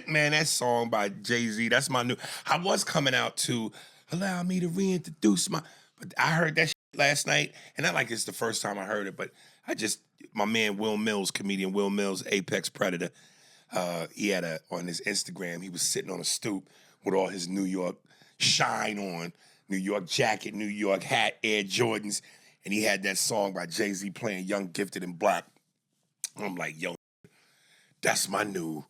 Man, that song by Jay-Z, that's my new. I was coming out to allow me to reintroduce but I heard that last night, and not like it's the first time I heard it, but my man Will Mills, comedian Will Mills, Apex Predator, he had on his Instagram, he was sitting on a stoop with all his New York shine on, New York jacket, New York hat, Air Jordans, and he had that song by Jay-Z playing Young, Gifted, and Black. I'm like, yo, that's my new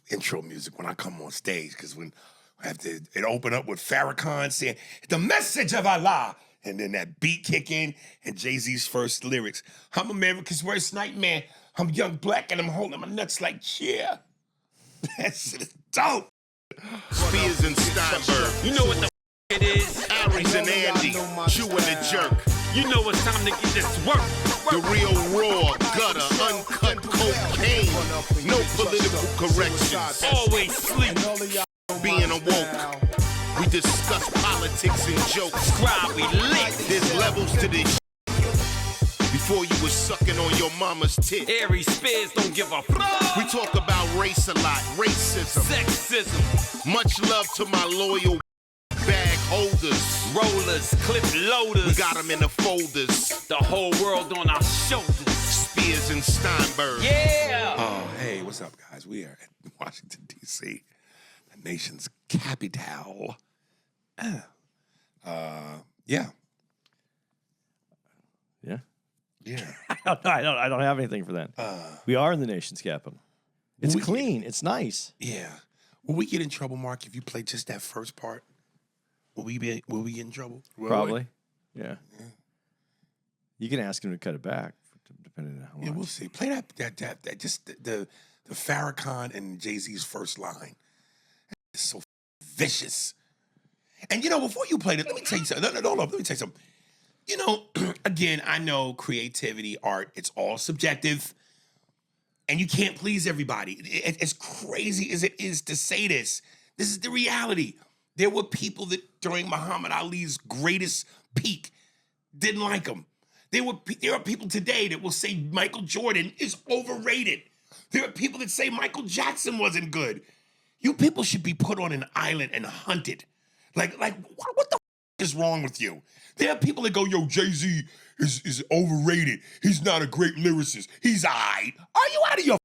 intro music when I come on stage, because when I have to, it open up with Farrakhan saying, the message of Allah, and then that beat kick in, and Jay-Z's first lyrics. I'm America's worst nightmare. I'm young, black, and I'm holding my nuts like cheer. That shit is dope. Spears and Steinberg. You know what the it is? Aries and Andy, chewing the jerk. You know it's time to get this work. The real raw, gutter, uncut cocaine. No political corrections. Always sleep. Being awoke. We discuss politics and jokes. Scribe, we lit. There's levels to this. Before you was sucking on your mama's tit. Aries Spears don't give a fuck. We talk about race a lot, racism, Sexism. Much love to my loyal bag holders. Rollers, clip loaders. We got them in the folders. The whole world on our shoulders. Spears and Steinberg. Yeah. Oh, hey, what's up, guys? We are in Washington, D.C., the nation's capital. Yeah. Yeah. Yeah. I don't have anything for that. We are in the nation's capital. It's clean. It's nice. Yeah. Will we get in trouble, Mark, if you play just that first part? Will we get in trouble? Probably. Yeah. You can ask him to cut it back, depending on how much. Yeah, we'll see. Play that just the Farrakhan and Jay-Z's first line. It's so vicious. And you know, before you play it, let me tell you something. No, let me tell you something. You know, again, I know creativity, art, it's all subjective. And you can't please everybody. As crazy as it is to say this is the reality. There were people that during Muhammad Ali's greatest peak didn't like him. There are people today that will say Michael Jordan is overrated. There are people that say Michael Jackson wasn't good. You people should be put on an island and hunted. Like what the is wrong with you? There are people that go, yo, Jay-Z is overrated. He's not a great lyricist. He's all right. Are you out of your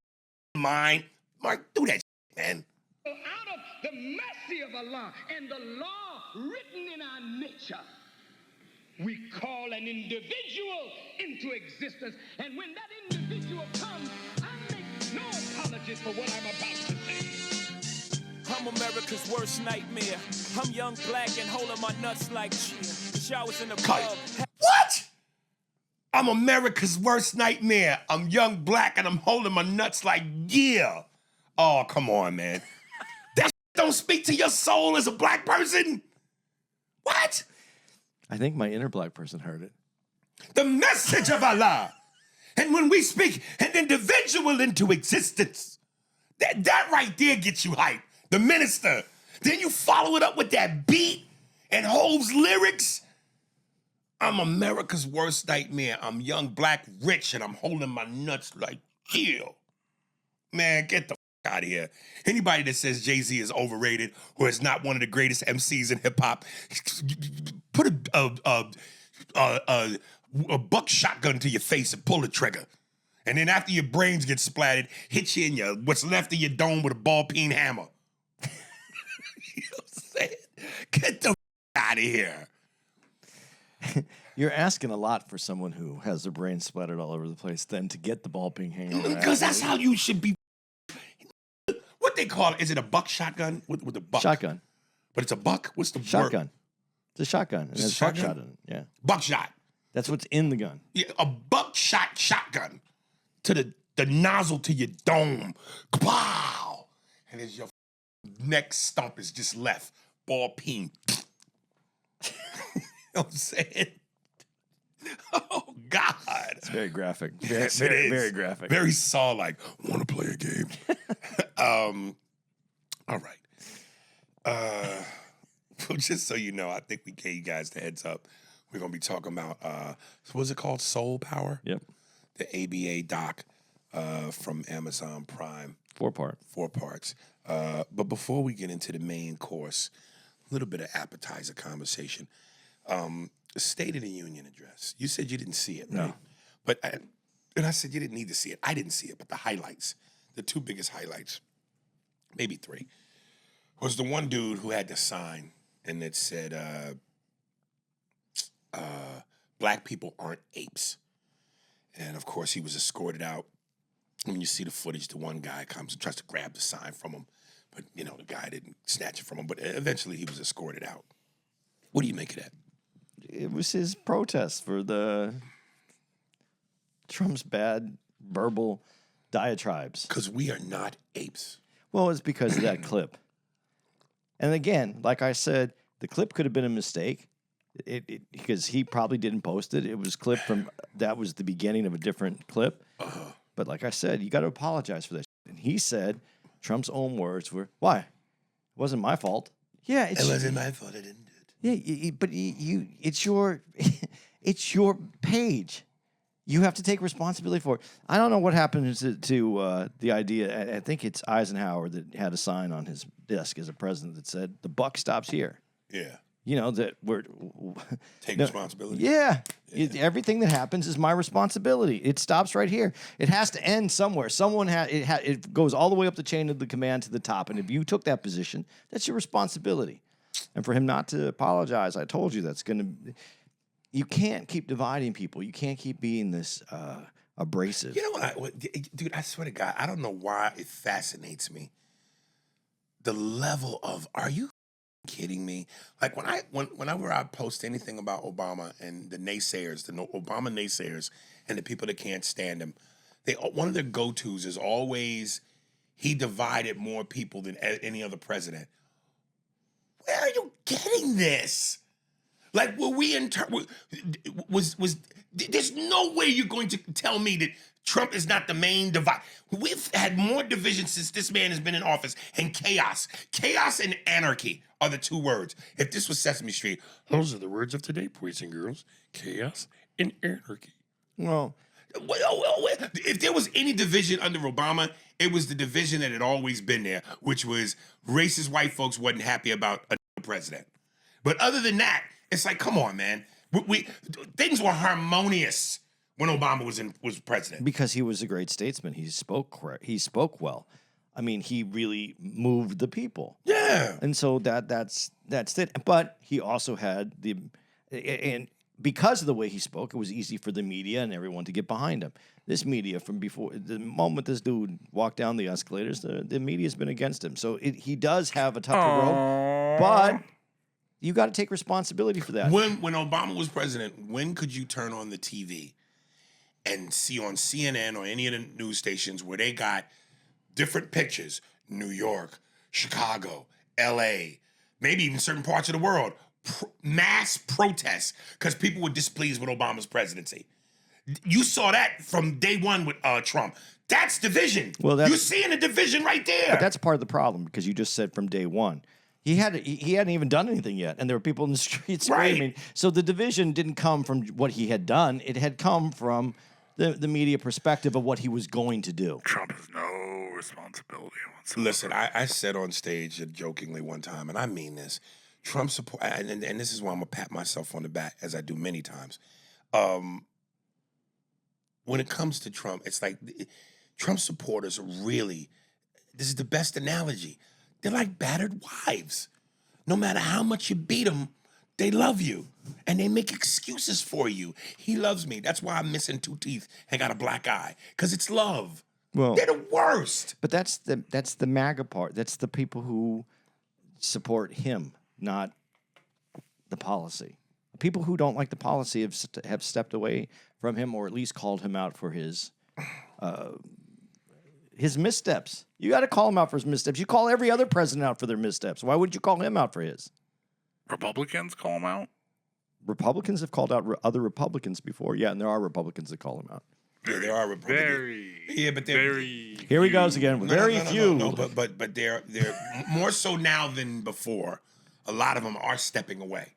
mind? Mark, do that shit, man. Out of the mercy of Allah and the law written in our nature, we call an individual into existence. And when that individual comes, I make no apologies for what I'm about to say. I'm America's worst nightmare. I'm young, black, and holding my nuts like cheer. The showers in the club. What? I'm America's worst nightmare. I'm young, black, and I'm holding my nuts like yeah. Oh, come on, man. That don't speak to your soul as a black person. What? I think my inner black person heard it. The message of Allah. And when we speak an individual into existence, that right there gets you hyped. The minister. Then you follow it up with that beat and Hove's lyrics. I'm America's worst nightmare. I'm young, black, rich, and I'm holding my nuts like chill. Man, get the out of here. Anybody that says Jay-Z is overrated or is not one of the greatest MCs in hip hop, put a buck shotgun to your face and pull the trigger. And then after your brains get splattered, hit you in what's left of your dome with a ball-peen hammer. You know what I'm saying? Get the out of here. You're asking a lot for someone who has their brain splattered all over the place then to get the ball ping hanging around. Because that's how you should be. What they call it? Is it a buck shotgun with a buck? Shotgun. But it's a buck? What's the Shotgun. word? It's a shotgun. And there's buckshot in it. Yeah. Buckshot. That's what's in the gun. Yeah, a buckshot shotgun to the nozzle to your dome. Pow! And as your neck stump is just left. Ball peen. You know what I'm saying? Oh, God. It's very graphic. Yes, it is. Very graphic. Very Saw-like. Want to play a game? All right. Well, just so you know, I think we gave you guys the heads up. We're going to be talking about, what's it called? Soul Power? Yep. The ABA doc from Amazon Prime. 4-part. 4 parts. But before we get into the main course, a little bit of appetizer conversation. State of the Union address. You said you didn't see it, right? No. And I said you didn't need to see it. I didn't see it, but the highlights, the 2 biggest highlights, maybe 3, was the one dude who had the sign and it said, black people aren't apes. And of course, he was escorted out. When you see the footage, the one guy comes and tries to grab the sign from him. But, the guy didn't snatch it from him. But eventually, he was escorted out. What do you make of that? It was his protest for Trump's bad verbal diatribes. Because we are not apes. Well, it's because of that clip. And again, like I said, the clip could have been a mistake. Because he probably didn't post it. It was clipped from, that was the beginning of a different clip. Uh-huh. But like I said, you got to apologize for that. And he said, Trump's own words were, "Why? It wasn't my fault." Yeah, It wasn't my fault. I didn't do it. Yeah, but it's your, it's your page. You have to take responsibility for it. I don't know what happened to the idea. I think it's Eisenhower that had a sign on his desk as a president that said, "The buck stops here." Yeah. That we're Take responsibility. Yeah. Everything that happens is my responsibility. It stops right here. It has to end somewhere. It goes all the way up the chain of the command to the top. And if you took that position, that's your responsibility. And for him not to apologize, I told you you can't keep dividing people. You can't keep being this abrasive. You know what, dude? I swear to God, I don't know why it fascinates me. The level of, are you kidding me? Like whenever I post anything about Obama and the naysayers, the Obama naysayers, and the people that can't stand him, one of their go-tos is always he divided more people than any other president. Where are you getting this? Like, were we in? There's no way you're going to tell me that Trump is not the main divide. We've had more division since this man has been in office, and chaos. Chaos and anarchy are the 2 words. If this was Sesame Street, those are the words of today, boys and girls. Chaos and anarchy. Well, if there was any division under Obama, it was the division that had always been there, which was racist white folks wasn't happy about a president. But other than that, it's like, come on, man. Things were harmonious when Obama was president. Because he was a great statesman. He spoke well. I mean, he really moved the people. Yeah. And so that's it. But he also had and because of the way he spoke, it was easy for the media and everyone to get behind him. This media, from before the moment this dude walked down the escalators, the media's been against him. So he does have a tougher road, but you got to take responsibility for that. When Obama was president, when could you turn on the TV and see on CNN or any of the news stations where they got different pictures, New York, Chicago, LA, maybe even certain parts of the world, mass protests because people were displeased with Obama's presidency. You saw that from day one with Trump. That's division. Well, you're seeing a division right there. But that's part of the problem because you just said from day one. He hadn't even done anything yet, and there were people in the streets screaming. Right. So the division didn't come from what he had done. It had come from the media perspective of what he was going to do. Trump has no responsibility whatsoever. Listen, I said on stage jokingly one time, and I mean this, Trump support, and this is why I'm going to pat myself on the back, as I do many times. When it comes to Trump, it's like Trump supporters are really, this is the best analogy, they're like battered wives. No matter how much you beat them, they love you. And they make excuses for you. He loves me. That's why I'm missing 2 teeth and got a black eye. Because it's love. Well, they're the worst. But that's the MAGA part. That's the people who support him, not the policy. People who don't like the policy have stepped away from him, or at least called him out for his missteps. You got to call him out for his missteps. You call every other president out for their missteps. Why would you call him out for his? Republicans call him out? Republicans have called out other Republicans before. Yeah, and there are Republicans that call him out. Yeah, there are Republicans. Here he goes again. Very few. No, but they're more so now than before. A lot of them are stepping away.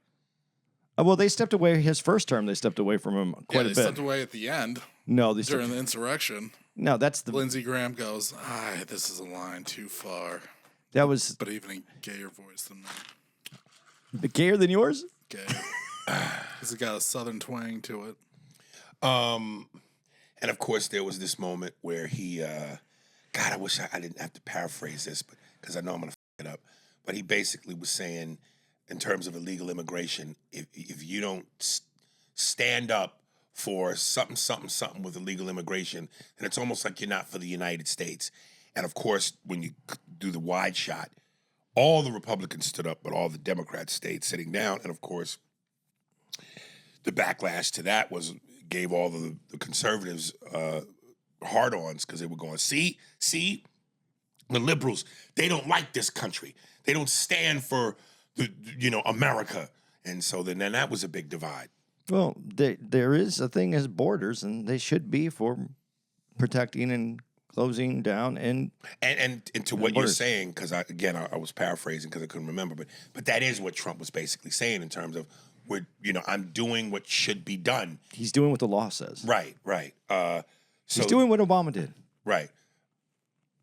Well, they stepped away his first term. They stepped away from him quite a bit. They stepped away at the end. No, during the insurrection. No, that's the Lindsey Graham goes, this is a line too far. that was But even a gayer voice than me. gayer than yours. Gay. Because it got a southern twang to it. And of course, there was this moment where he, God, I wish I didn't have to paraphrase this, but because I know I'm going to f it up. But he basically was saying, in terms of illegal immigration, if you don't stand up for something with illegal immigration, then it's almost like you're not for the United States. And of course, when you do the wide shot, all the Republicans stood up, but all the Democrats stayed sitting down. And of course, the backlash to that gave all the conservatives hard-ons because they were going, see, the liberals, they don't like this country. They don't stand for America. And so then that was a big divide. Well, there is a thing as borders, and they should be for protecting and closing down and to what you're saying, because I was paraphrasing because I couldn't remember, but that is what Trump was basically saying in terms of I'm doing what should be done. He's doing what the law says. Right. He's doing what Obama did. Right.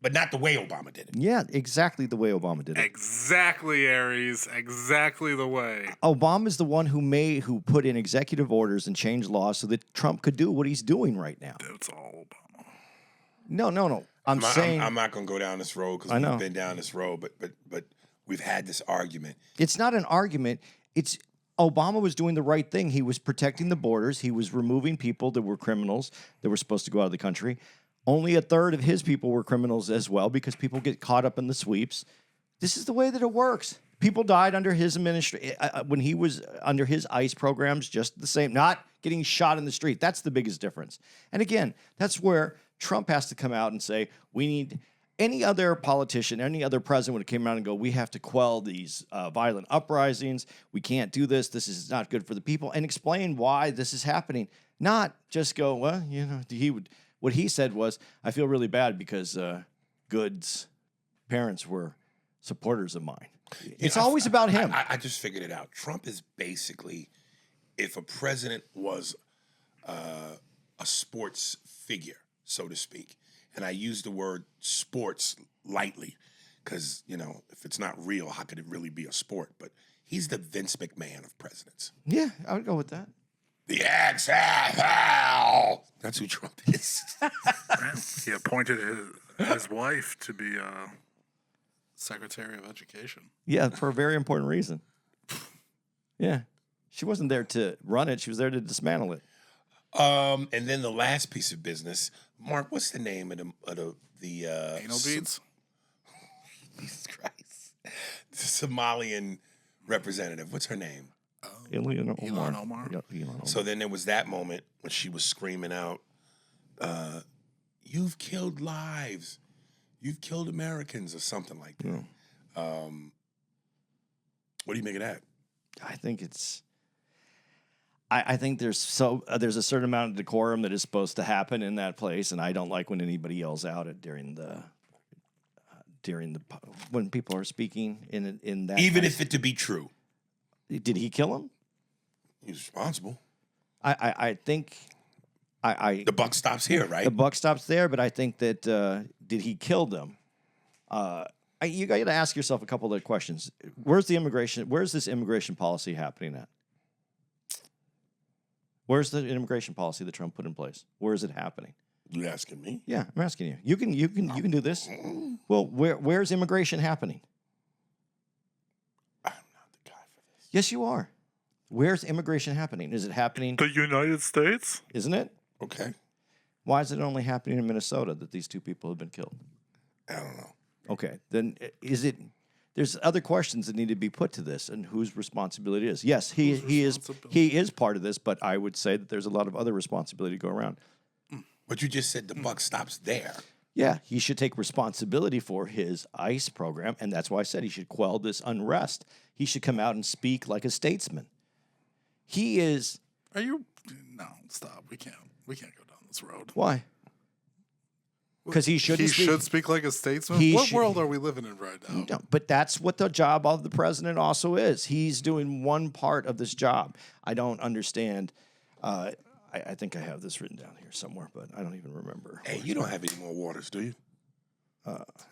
But not the way Obama did it. Yeah, exactly the way Obama did it. Exactly, Aries. Exactly the way. Obama's the one who put in executive orders and changed laws so that Trump could do what he's doing right now. It's all Obama. No. I'm saying I'm not going to go down this road because we've been down this road, but we've had this argument. It's not an argument. It's Obama was doing the right thing. He was protecting the borders. He was removing people that were criminals that were supposed to go out of the country. Only a third of his people were criminals as well because people get caught up in the sweeps. This is the way that it works. People died under his administration when he was under his ICE programs, just the same, not getting shot in the street. That's the biggest difference. And again, that's where Trump has to come out and say, we need any other politician, any other president would have came out and go, we have to quell these violent uprisings. We can't do this. This is not good for the people, and explain why this is happening. Not just go, well, what he said was, I feel really bad because Good's parents were supporters of mine. It's always about him. I just figured it out. Trump is basically, if a president was a sports figure, so to speak, and I use the word sports lightly because, if it's not real, how could it really be a sport? But he's the Vince McMahon of presidents. Yeah, I would go with that. The XFL. That's who Trump is. He appointed his wife to be Secretary of Education. Yeah, for a very important reason. Yeah. She wasn't there to run it. She was there to dismantle it. And then the last piece of business, Mark, what's the name of the Anal beads? Jesus Christ. The Somalian representative. What's her name? Ilhan Omar. So then there was that moment when she was screaming out, you've killed lives. You've killed Americans or something like that. What do you make of that? I think it's... I think there's a certain amount of decorum that is supposed to happen in that place, and I don't like when anybody yells out during the when people are speaking in that. Even if it to be true. Did he kill him? He's responsible. I think the buck stops here, right? The buck stops there, but I think that did he kill them? You got to ask yourself a couple of questions. Where's this immigration policy happening at? Where's the immigration policy that Trump put in place? Where is it happening? You asking me? Yeah, I'm asking you. You can do this. Well, where's immigration happening? I'm not the guy for this. Yes, you are. Where's immigration happening? Is it happening? The United States? Isn't it? Okay. Why is it only happening in Minnesota that these two people have been killed? I don't know. Okay, then is it? There's other questions that need to be put to this, and whose responsibility it is. Yes, he is part of this, but I would say that there's a lot of other responsibility to go around. But you just said the buck stops there. Yeah, he should take responsibility for his ICE program, and that's why I said he should quell this unrest. He should come out and speak like a statesman. He is. Are you? No, stop. We can't go down this road. Why? Because he shouldn't. He should speak like a statesman. What world are we living in right now? No, but that's what the job of the president also is. He's doing one part of this job. I don't understand. I think I have this written down here somewhere, but I don't even remember. Hey, you don't have any more waters, do you?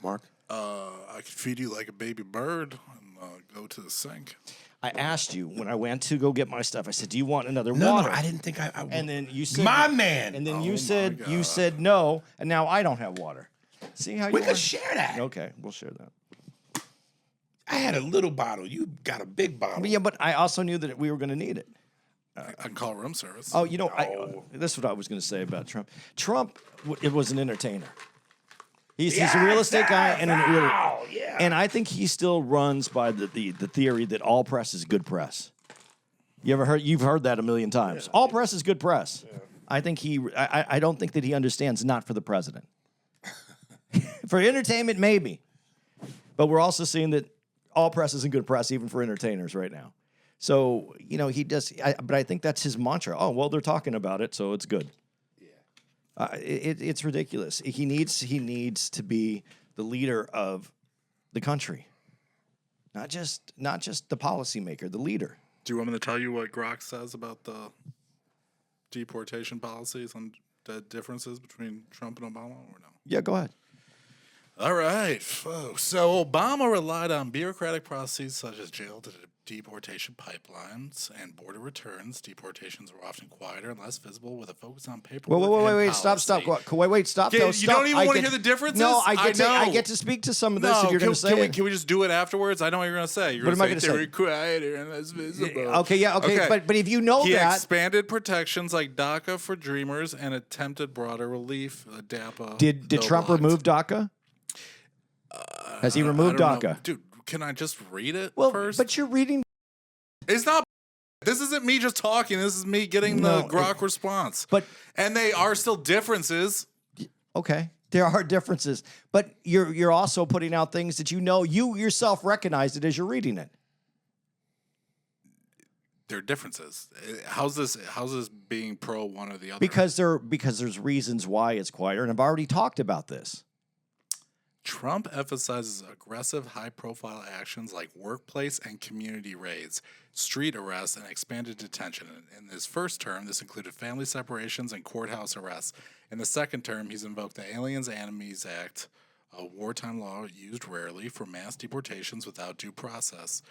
Mark? I could feed you like a baby bird and go to the sink. I asked you when I went to go get my stuff. I said, "Do you want another No, water?" I didn't think I And then you said, my man. And then Oh you my said no, and now I don't have water. See how we you can are? share that. Okay, we'll share that. I had a little bottle. You got a big bottle. But yeah, but I also knew that we were going to need it. I can call room service. Oh, you know, that's what I was going to say about Trump. Trump, it was an entertainer. He's a real estate guy and yeah. and I think he still runs by the theory that all press is good press. You've heard that a million times. All press is good press. Yeah. I think I don't think that he understands not for the president. For entertainment, maybe. But we're also seeing that all press isn't good press, even for entertainers right now. So, you know, he does, but I think that's his mantra. Oh, well, they're talking about it, so it's good. It's ridiculous. He needs to be the leader of the country, not just the policymaker, the leader. Do you want me to tell you what Grok says about the deportation policies and the differences between Trump and Obama, or no? Yeah, go ahead. All right, folks. So Obama relied on bureaucratic processes such as jail to deportation pipelines and border returns. Deportations were often quieter and less visible with a focus on paperwork. Wait, and stop. policy. Stop. You No, don't stop. even want to hear the differences? No, I know. get to speak to some of this No, if you're going to say can we, it. can we just do it afterwards? I know what you're going to say. You're What am I going to gonna say? say? They're quieter and less visible. Okay. But if you know He that, expanded protections like DACA for Dreamers and attempted broader relief. DAPA. did no Trump blocked. remove DACA? Has he I removed don't know. DACA? Dude, can I just read it Well, first? but you're reading. It's not. This isn't me just talking. This is me getting the Grok response. And they are still differences. Okay, there are differences, but you're also putting out things that you yourself recognized it as you're reading it. There are differences. How's this being pro one or the other? Because there's reasons why it's quieter, and I've already talked about this. Trump emphasizes aggressive, high-profile actions like workplace and community raids, street arrests, and expanded detention. In his first term, this included family separations and courthouse arrests. In the second term, he's invoked the Aliens and Enemies Act, a wartime law used rarely for mass deportations without due process.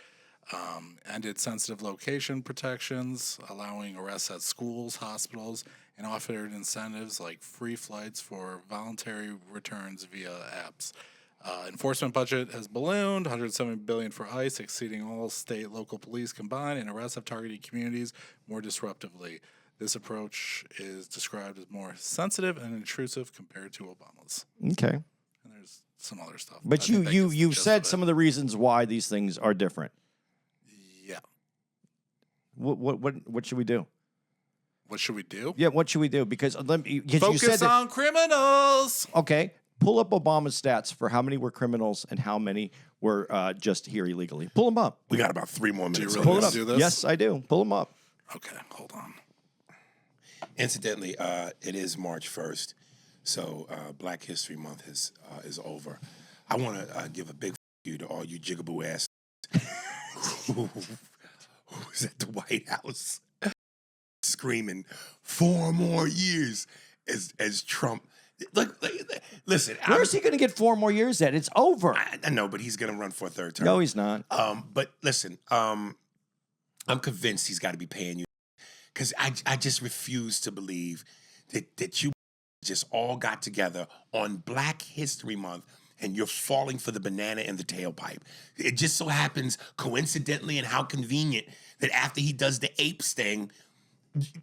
Ended sensitive location protections, allowing arrests at schools, hospitals, and offered incentives like free flights for voluntary returns via apps. Enforcement budget has ballooned, $170 billion for ICE, exceeding all state local police combined, and arrests have targeted communities more disruptively. This approach is described as more sensitive and intrusive compared to Obama's. Okay, And there's some other stuff. but you've said some of the reasons why these things are different. Yeah. What should we do? What should we do? Yeah, what should we do? Because you said Focus that, on criminals. okay, pull up Obama's stats for how many were criminals and how many were just here illegally. Pull them up. We got about 3 more Do you minutes. really Pull it want up. to do this? Yes, I do. Pull them up. Okay, hold on. Incidentally, it is March 1st, so Black History Month is over. I want to give a big you to all you Jigaboo ass who was at the White House screaming 4 more years as Trump. Look, listen. Where's he going to get 4 more years at? It's over. I know, but he's going to run for a 3rd term. No, he's not. But listen, I'm convinced he's got to be paying you because I just refuse to believe that you just all got together on Black History Month and you're falling for the banana in the tailpipe. It just so happens, coincidentally, and how convenient, that after he does the apes thing,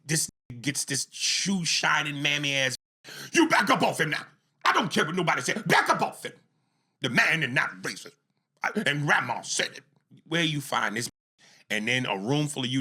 this gets this shoe shining mammy ass. You back up off him now. I don't care what nobody said. Back up off him. The man is not racist. And grandma said it. Where you find this, and then a room full of you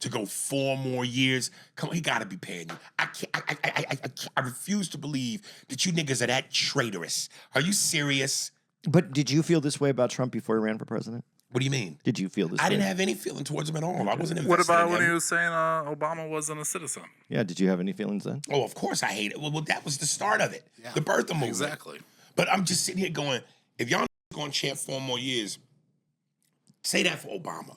to go 4 more years. Come on, he gotta be paying you. I refuse to believe that you niggas are that traitorous. Are you serious? But did you feel this way about Trump before he ran for president? What do you mean? Did you feel this way? I didn't have any feeling towards him at all. I wasn't invested What about in when him. he was saying Obama wasn't a citizen? Yeah, did you have any feelings then? Oh, of course I hate it. Well, that was the start of it. Yeah, the birth of movement. exactly. But I'm just sitting here going, if y'all going to chant 4 more years, say that for Obama.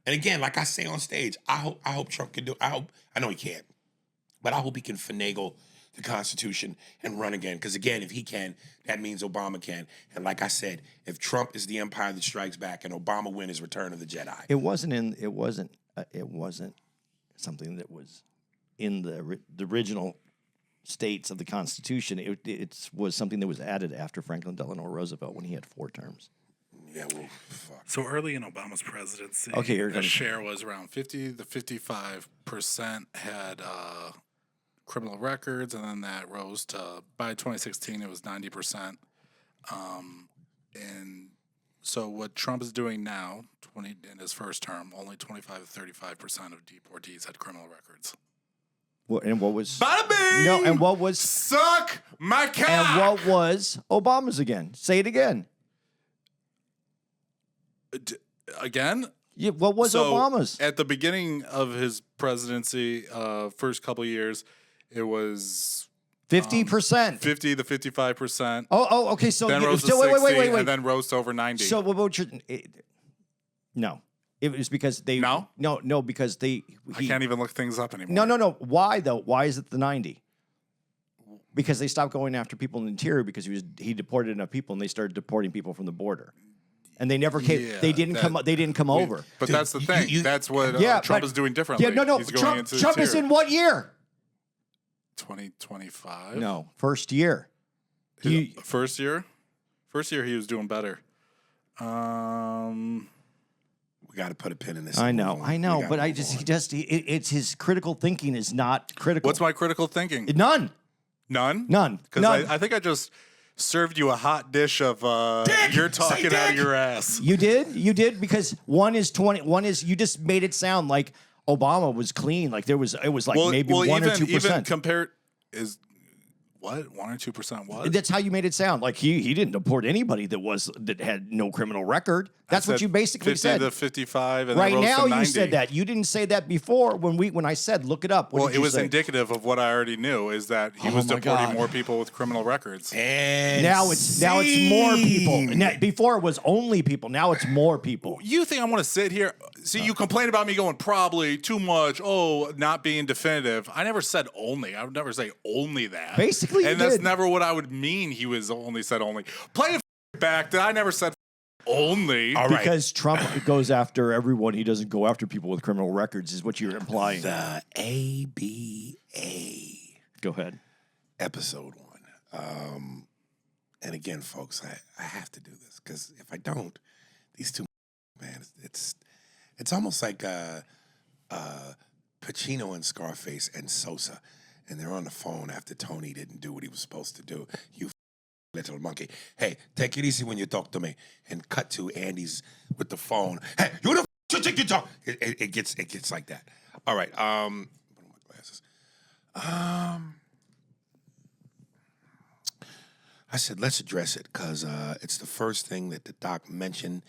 And again, like I say on stage, I hope Trump can do it. I know he can't. But I hope he can finagle the Constitution and run again. Because again, if he can, that means Obama can. And like I said, if Trump is the empire that strikes back and Obama win his Return of the Jedi. It wasn't something that was in the original states of the Constitution. It was something that was added after Franklin Delano Roosevelt when he had 4 terms. Yeah, well, fuck. So early in Obama's presidency, Okay, the share was around 50 to 55% had criminal records, and then that rose to, by 2016, it was 90%. And so what Trump is doing now, in his first term, only 25 to 35% of deportees had criminal records. And what was Bada bing! no? And what was Suck my cock! and what was Obama's again? Say it again. Again? Yeah, what was So, Obama's? At the beginning of his presidency, first couple of years, it was 50%. 50 to 55%. Oh, okay. So Then you- rose to still, 60, wait. and then rose to over 90. So what about your? No, it was because they. No? no, because they. I can't even look things up anymore. No. Why though? Why is it the 90? Because they stopped going after people in the interior because he deported enough people and they started deporting people from the border, and they never came. Yeah, they didn't come. They didn't come over. But that's the thing. That's what Trump is doing differently. Yeah, no. He's going Trump, into the Trump is tier. in what year? 2025. No, first year. First year he was doing better. We got to put a pin in this. I and know, move on. but it's his critical thinking is not critical. What's my critical thinking? None. None? Because I think I just served you a hot dish of you're talking out of your ass. You did because one is 20. One is you just made it sound like Obama was clean. Like it was like maybe 1 or 2%. Even compared is what 1 or 2% was. That's how you made it sound. Like he didn't deport anybody that had no criminal record. That's what you basically 50 said. to 55, and Right then rose now to 90. you said that. You didn't say that before when I said look it up. What Well, did it you was say? indicative of what I already knew. Is that he was my deporting God. more people with criminal records. And Now it's more people. Before it was only people. Now it's more people. You think I want to sit here? See, you complain about me going probably too much. Oh, not being definitive. I never said only. I would never say only that. Basically, you and that's did. never what I would mean. He was only said only. Play it back. That I never said only. all right. Because Trump goes after everyone. He doesn't go after people with criminal records, is what you're implying. The ABA Go ahead. episode 1. And again, folks, I have to do this because if I don't, these two, man, it's almost like Pacino and Scarface and Sosa, and they're on the phone after Tony didn't do what he was supposed to do. You little monkey. Hey, take it easy when you talk to me. And cut to Andy's with the phone. Hey, you the you think you talk? It gets like that. All right. Put on my glasses. I said let's address it because it's the first thing that the doc mentioned.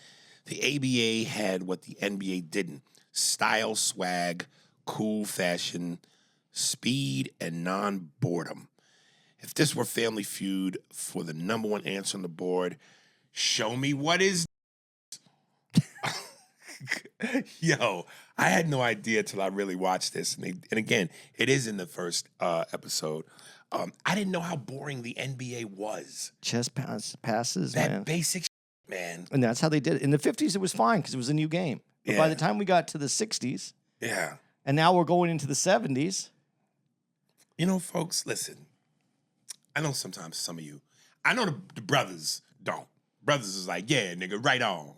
The ABA had what the NBA didn't: style, swag, cool fashion, speed, and non-boredom. If this were Family Feud for the number 1 answer on the board, show me what is. Yo, I had no idea till I really watched this. And again, it is in the first episode. I didn't know how boring the NBA was. Chess passes, That man. basic man. And that's how they did it. In the 50s, it was fine because it was a new game. But by Yeah. the time we got to the 60s, Yeah. and now we're going into the 70s. You know, folks, listen. I know sometimes some of you, I know the brothers don't. Brothers is like, yeah, nigga, right on.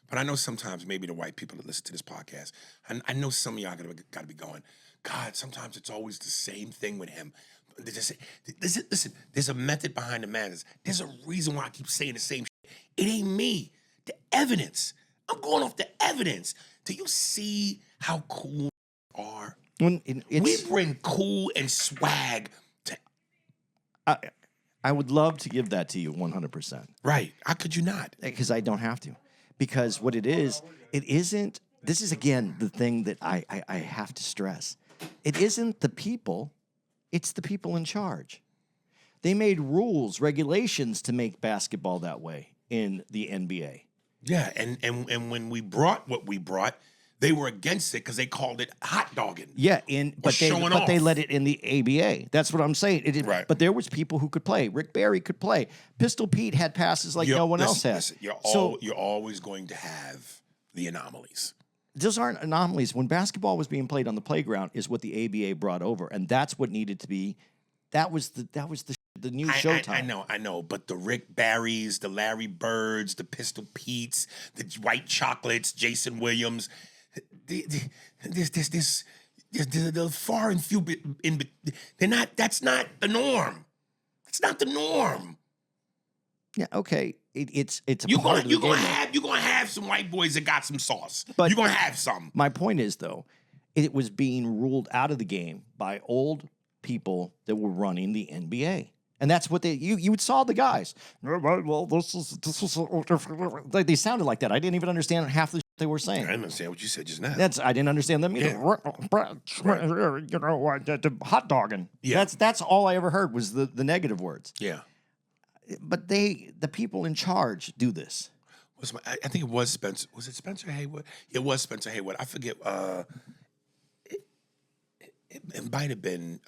But I know sometimes maybe the white people that listen to this podcast, I know some of y'all got to be going, God, sometimes it's always the same thing with him. They just say, listen, there's a method behind the madness. There's a reason why I keep saying the same shit. It ain't me. The evidence. I'm going off the evidence. Do you see how cool we are? We bring cool and swag to. I would love to give that to you 100%. Right. How could you not? Because I don't have to. Because what it isn't, this is again the thing that I have to stress. It isn't the people, it's the people in charge. They made rules, regulations to make basketball that way in the NBA. Yeah, and when we brought what we brought, They were against it because they called it hot dogging. Yeah, but showing they off. let it in the ABA. That's what I'm saying. Right. But there was people who could play. Rick Barry could play. Pistol Pete had passes like no one else has. Listen, you're always going to have the anomalies. Those aren't anomalies. When basketball was being played on the playground, is what the ABA brought over, and that's what needed to be. That was the new Showtime. I know. But the Rick Barrys, the Larry Birds, the Pistol Petes, the White Chocolates, Jason Williams. There's far and few. They're not. That's not the norm. It's not the norm. Yeah. Okay. It's a You're part of the game. You're gonna have some white boys that got some sauce. But you're gonna have some. My point is though, it was being ruled out of the game by old people that were running the NBA. And that's what you saw the guys. Well, this is like they sounded like that. I didn't even understand half the shit they were saying. I didn't understand what you said just now. I didn't understand them either. You know, hot dogging. Yeah. That's all I ever heard was the negative words. Yeah. But the people in charge do this. I think it was Spencer. Was it Spencer Haywood? It was Spencer Haywood. I forget. It might have been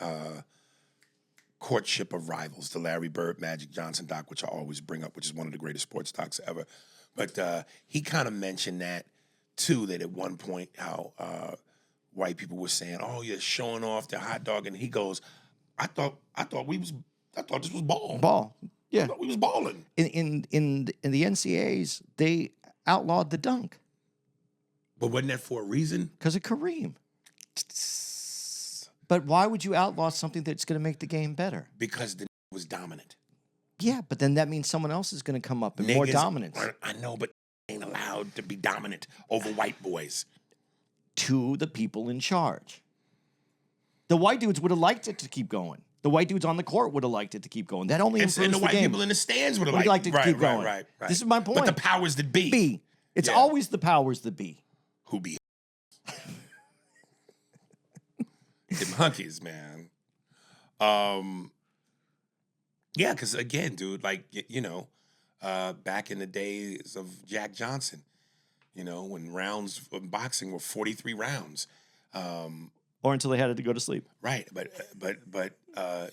Courtship of Rivals, the Larry Bird, Magic Johnson doc, which I always bring up, which is one of the greatest sports docs ever. But he kind of mentioned that, too, that at one point how white people were saying, oh, you're showing off the hot dog. And he goes, I thought this was ball. Ball. Yeah. I thought we was balling. In the NCAAs, they outlawed the dunk. But wasn't that for a reason? Because of Kareem. But why would you outlaw something that's going to make the game better? Because the was dominant. Yeah, but then that means someone else is going to come up and more dominance. I know, but ain't allowed to be dominant over white boys. To the people in charge. The white dudes would have liked it to keep going. The white dudes on the court would have liked it to keep going. That only influenced and the white game. people in the stands would have liked it to keep going. Right. This is my point. But the powers that be. It's always the powers that be. Who be? Them hunkies, man. Yeah, because again, dude, like, you know, back in the days of Jack Johnson, you know, when rounds of boxing were 43 rounds. Or until they had to go to sleep. Right, but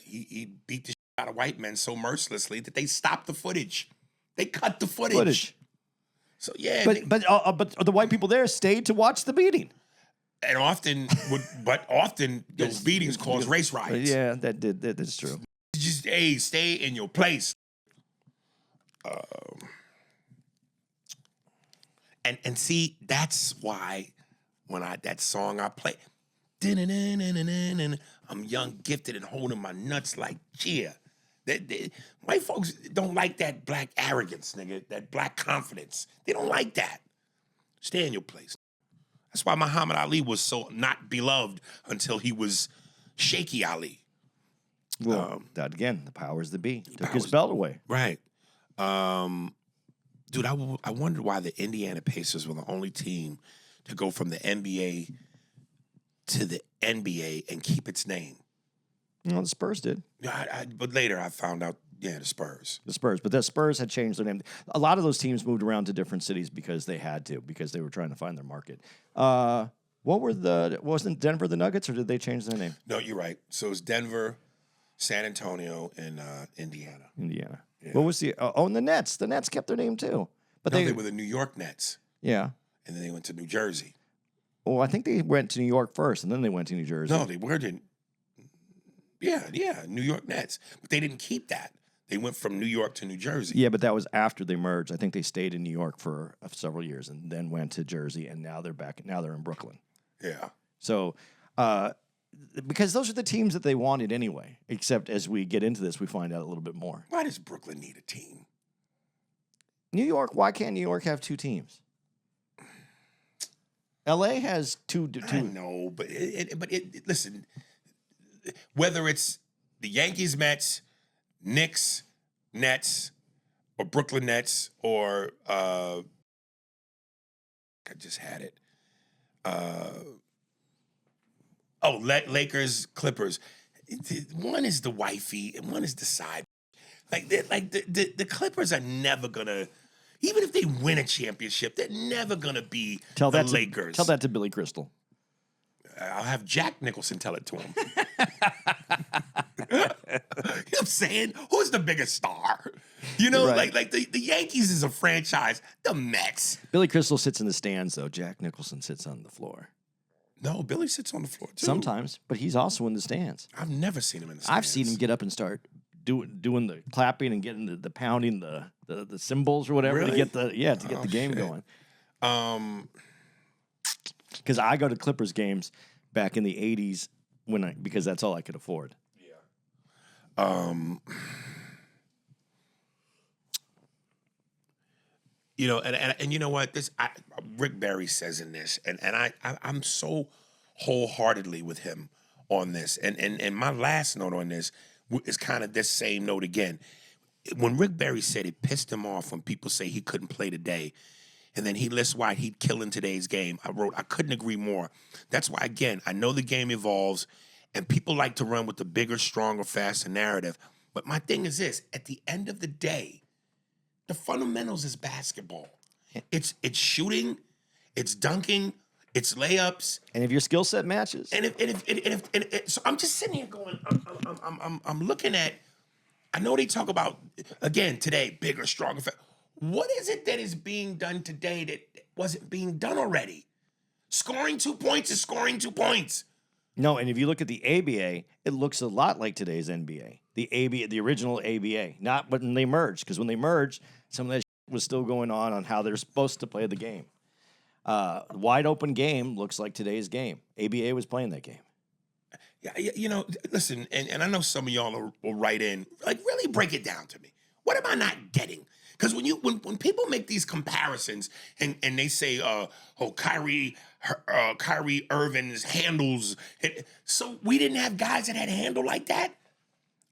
he beat the shit out of white men so mercilessly that they stopped the footage. They cut the footage. So yeah, but the white people there stayed to watch the beating. And often those beatings caused race riots. Yeah, that's true. Just stay in your place. And see, that's why when that song I play, I'm young, gifted, and holding my nuts like cheer. White folks don't like that black arrogance, nigga, that black confidence. They don't like that. Stay in your place. That's why Muhammad Ali was so not beloved until he was Shaky Ali. Well, that again, the powers that be took his belt away. Right. Dude, I wondered why the Indiana Pacers were the only team to go from the NBA to the NBA and keep its name. No, the Spurs did. But later I found out, the Spurs. But the Spurs had changed their name. A lot of those teams moved around to different cities because they had to, because they were trying to find their market. Wasn't Denver the Nuggets, or did they change their name? No, you're right. So it's Denver, San Antonio, and Indiana. Indiana. Yeah. What was and the Nets. The Nets kept their name too. But they were the New York Nets. Yeah. And then they went to New Jersey. Well, I think they went to New York first, and then they went to New Jersey. No, they weren't. Yeah, New York Nets. But they didn't keep that. They went from New York to New Jersey. Yeah, but that was after they merged. I think they stayed in New York for several years and then went to Jersey, and now they're back. Now they're in Brooklyn. Yeah. So, because those are the teams that they wanted anyway, except as we get into this, we find out a little bit more. Why does Brooklyn need a team? New York, why can't New York have two teams? LA has two. I know, but listen, whether it's the Yankees, Mets, Knicks, Nets, or Brooklyn Nets, or I just had it. Lakers, Clippers. One is the wifey and one is the side. The Clippers are never gonna Even if they win a championship, they're never gonna be Tell the that Lakers. Tell that to Billy Crystal. I'll have Jack Nicholson tell it to him. You know what I'm saying? Who's the biggest star? You know, Right. like the Yankees is a franchise. The Mets. Billy Crystal sits in the stands, though. Jack Nicholson sits on the floor. No, Billy sits on the floor too. Sometimes, but he's also in the stands. I've never seen him in the stands. I've seen him get up and start doing the clapping and getting the pounding the cymbals or whatever to Really? get the game shit. going. Um, Because I go to Clippers games back in the '80s because that's all I could afford. you know, and you know what? Rick Barry says in this, and I'm so wholeheartedly with him on this. And my last note on this is kind of this same note again. When Rick Barry said it pissed him off when people say he couldn't play today, and then he lists why he'd kill in today's game, I wrote, I couldn't agree more. That's why, again, I know the game evolves, and people like to run with the bigger, stronger, faster narrative. But my thing is this, at the end of the day, the fundamentals is basketball. It's shooting, it's dunking, it's layups. And if your skill set matches, So I'm just sitting here going, I'm looking at, I know they talk about, again, today, bigger, stronger. What is it that is being done today that wasn't being done already? Scoring 2 points is scoring 2 points. no. And if you look at the ABA, it looks a lot like today's NBA. The original ABA, not when they merged, because when they merged, some of that was still going on how they're supposed to play the game. Wide open game looks like today's game. ABA was playing that game. Yeah, you know, listen, and I know some of y'all will write in, like, really break it down to me. What am I not getting? Because when people make these comparisons and they say, Kyrie Irving's handles, so we didn't have guys that had a handle like that?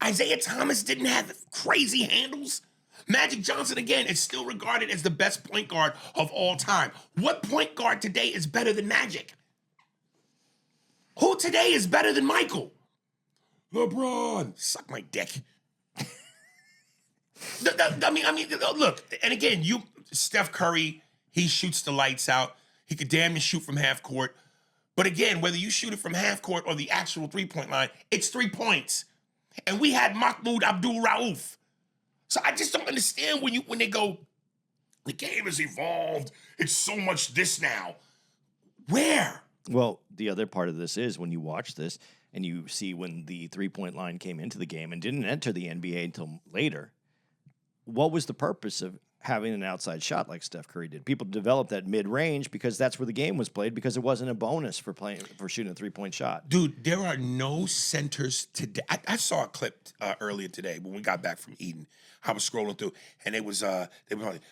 Isaiah Thomas didn't have crazy handles? Magic Johnson, again, is still regarded as the best point guard of all time. What point guard today is better than Magic? Who today is better than Michael? LeBron. Suck my dick. I mean, look, and again, Steph Curry, he shoots the lights out. He could damn near shoot from half court. But again, whether you shoot it from half court or the actual three-point line, it's 3 points. And we had Mahmoud Abdul-Rauf. So I just don't understand when they go, the game has evolved. It's so much this now. Where? Well, the other part of this is when you watch this and you see when the 3-point line came into the game and didn't enter the NBA until later, what was the purpose of having an outside shot like Steph Curry did? People developed that mid-range because that's where the game was played, because it wasn't a bonus for shooting a 3-point shot. Dude, there are no centers today. I saw a clip earlier today when we got back from Eden. I was scrolling through, and it was they were like,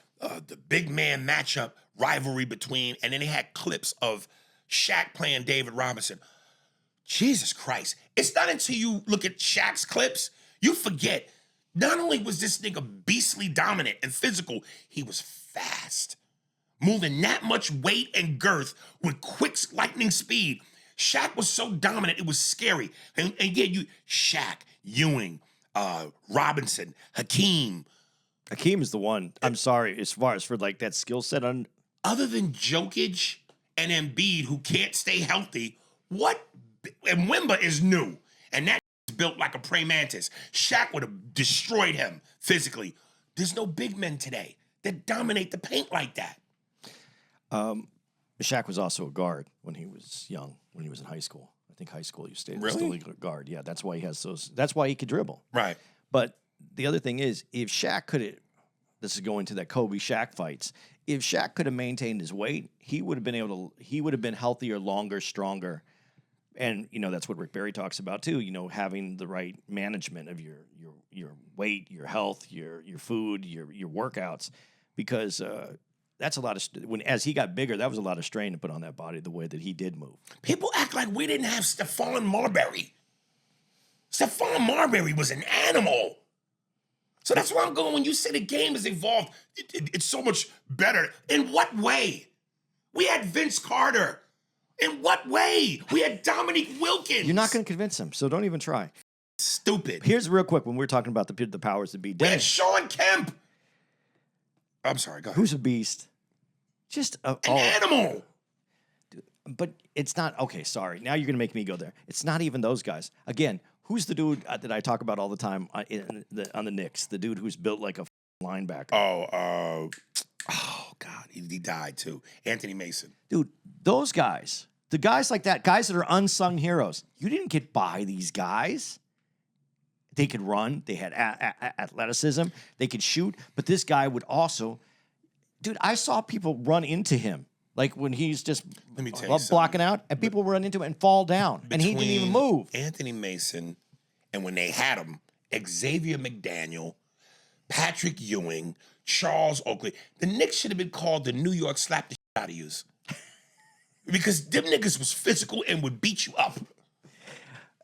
the big man matchup rivalry between, and then they had clips of Shaq playing David Robinson. Jesus Christ. It's not until you look at Shaq's clips, you forget, not only was this nigga beastly dominant and physical, he was fast. Moving that much weight and girth with quick lightning speed. Shaq was so dominant, it was scary. And yeah, Shaq, Ewing, Robinson, Hakeem. Hakeem is the one, I'm sorry, as far as for like that skill set on. Other than Jokic and Embiid, who can't stay healthy, and Wemba is new. And that built like a praying mantis. Shaq would have destroyed him physically. There's no big men today that dominate the paint like that. Shaq was also a guard when he was young, when he was in high school. I think high school you stayed still a guard. Yeah, that's why he has those. That's why he could dribble. Right. But the other thing is, if Shaq could have, this is going to that Kobe Shaq fights. If Shaq could have maintained his weight, he would have been able to. He would have been healthier, longer, stronger. And, you know, that's what Rick Barry talks about, too, you know, having the right management of your weight, your health, your food, your workouts, because that's a lot of, as he got bigger, that was a lot of strain to put on that body the way that he did move. People act like we didn't have Stephon Marbury. Stephon Marbury was an animal. So that's where I'm going. When you say the game has evolved, it's so much better. In what way? We had Vince Carter. In what way? We had Dominique Wilkins. You're not going to convince him, so don't even try. Stupid. Here's real quick when we're talking about the powers that be. We had Sean Kemp. I'm sorry, go ahead. Who's a beast? Just An animal. But it's not okay. Sorry, now you're gonna make me go there. It's not even those guys. Again, who's the dude that I talk about all the time on the Knicks? The dude who's built like a linebacker. Oh God, he died too. Anthony Mason. Dude, those guys, the guys like that, guys that are unsung heroes. You didn't get by these guys. They could run. They had athleticism. They could shoot. But this guy would also, dude. I saw people run into him. Like when he's just Let me tell you blocking out, and people run into him and fall down, and he didn't even move. Anthony Mason, and when they had him, Xavier McDaniel, Patrick Ewing, Charles Oakley, the Knicks should have been called the New York slap the shit out of yous. Because them niggas was physical and would beat you up.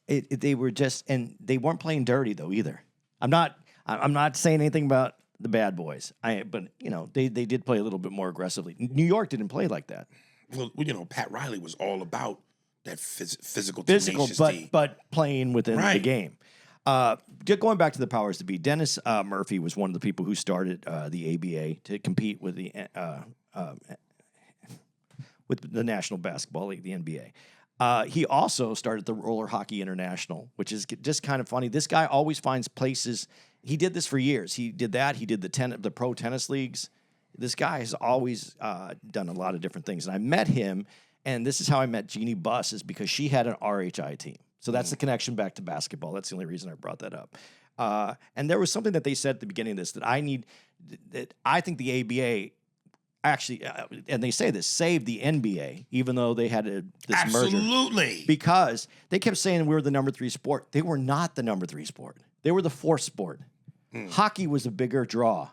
They were just, and they weren't playing dirty though either. I'm not saying anything about the bad boys. But you know, they did play a little bit more aggressively. New York didn't play like that. Well, you know, Pat Riley was all about that physical, but playing within the Right. game. Going back to the powers to be, Dennis Murphy was one of the people who started the ABA to compete with the National Basketball League, the NBA. He also started the Roller Hockey International, which is just kind of funny. This guy always finds places. He did this for years. He did that. He did the pro tennis leagues. This guy has always done a lot of different things. And I met him, and this is how I met Jeannie Buss, is because she had an RHI team. So that's the connection back to basketball. That's the only reason I brought that up. And there was something that they said at the beginning of this that I think the ABA actually, and they say this, saved the NBA, even though they had this merger. Absolutely. Because they kept saying we were the number 3 sport. They were not the number 3 sport. They were the 4th sport. Hockey was a bigger draw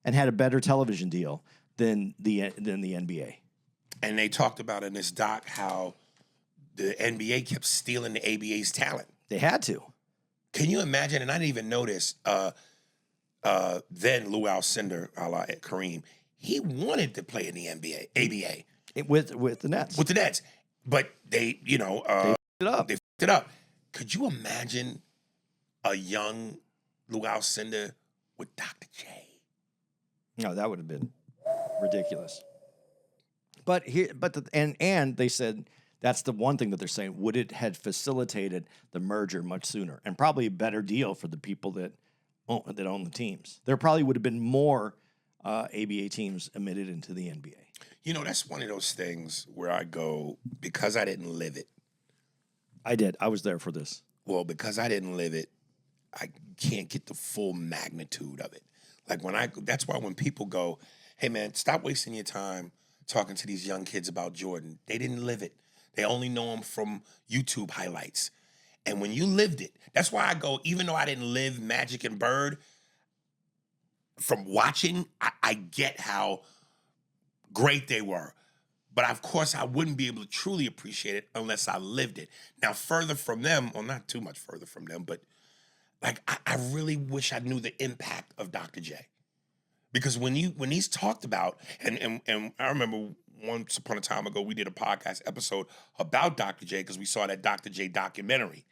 and had a better television deal than the NBA. And they talked about in this doc how the NBA kept stealing the ABA's talent. They had to. Can you imagine? And I didn't even notice. Then Lou Alcindor, a la Kareem, he wanted to play in the ABA With the Nets. with the Nets, but they, you know, it up. they fucked it up. Could you imagine a young Lou Alcindor with Dr. J? No, that would have been ridiculous. But they said that's the one thing that they're saying. Would it had facilitated the merger much sooner, and probably a better deal for the people that own the teams? There probably would have been more ABA teams admitted into the NBA. You know, that's one of those things where I go, because I didn't live it. I did. I was there for this. Well, because I didn't live it, I can't get the full magnitude of it. Like that's why when people go, hey man, stop wasting your time talking to these young kids about Jordan. They didn't live it. They only know him from YouTube highlights. And when you lived it, that's why I go, even though I didn't live Magic and Bird, from watching, I get how great they were. But of course, I wouldn't be able to truly appreciate it unless I lived it. Now, further from them, well, not too much further from them, but like I really wish I knew the impact of Dr. J. Because when he's talked about, and I remember once upon a time ago, we did a podcast episode about Dr. J because we saw that Dr. J documentary.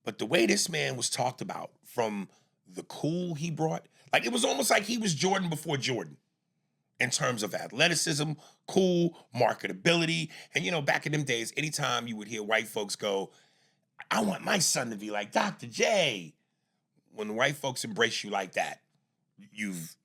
But the way this man was talked about, from the cool he brought, like it was almost like he was Jordan before Jordan in terms of athleticism, cool, marketability. And, you know, back in them days, anytime you would hear white folks go, I want my son to be like Dr. J. When the white folks embrace you like that, you've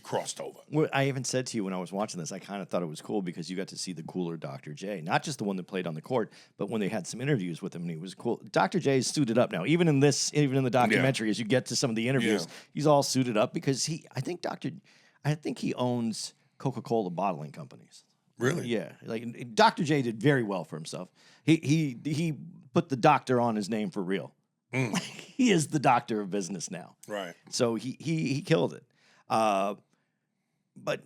crossed over. Well, I even said to you when I was watching this, I kind of thought it was cool because you got to see the cooler Dr. J, not just the one that played on the court, but when they had some interviews with him, and he was cool. Dr. J is suited up now, even in the documentary. As you get to some of the interviews, he's all suited up because I think he owns Coca-Cola bottling companies. Really? Yeah. Like Dr. J did very well for himself. He put the doctor on his name for real. He is the doctor of business now. Right. So he killed it. But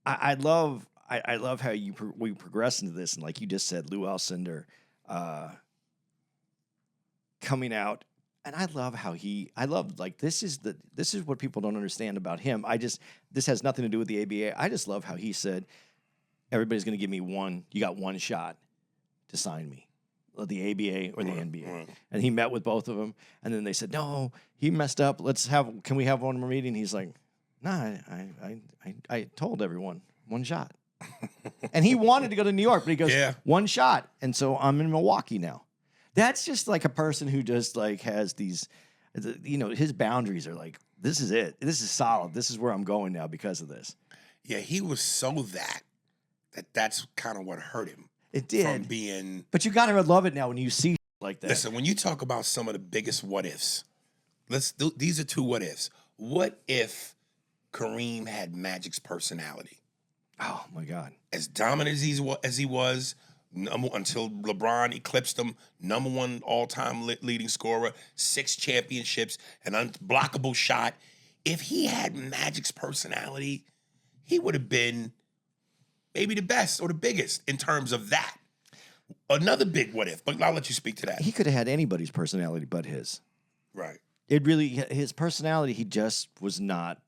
I love how we progress into this, and like you just said, Lou Alcindor coming out, and I love how this is what people don't understand about him. This has nothing to do with the ABA. I just love how he said, everybody's going to give me you got one shot to sign me. The ABA or the NBA. Right. And he met with both of them. And then they said, no, he messed up. Can we have one more meeting? He's like, No, I told everyone one shot. And he wanted to go to New York, but he goes, Yeah. one shot. And so I'm in Milwaukee now. That's just like a person who just like has these, his boundaries are like, this is it. This is solid. This is where I'm going now because of this. Yeah, he was so that's kind of what hurt him. It did. From being. But you got to love it now when you see like that. Listen, when you talk about some of the biggest what ifs, these are two what ifs. What if Kareem had Magic's personality? Oh my God! As dominant as he was, until LeBron eclipsed him, number one all-time leading scorer, 6 championships, an unblockable shot. If he had Magic's personality, he would have been maybe the best or the biggest in terms of that. Another big what if, but I'll let you speak to that. He could have had anybody's personality but his. Right. His personality, he just was not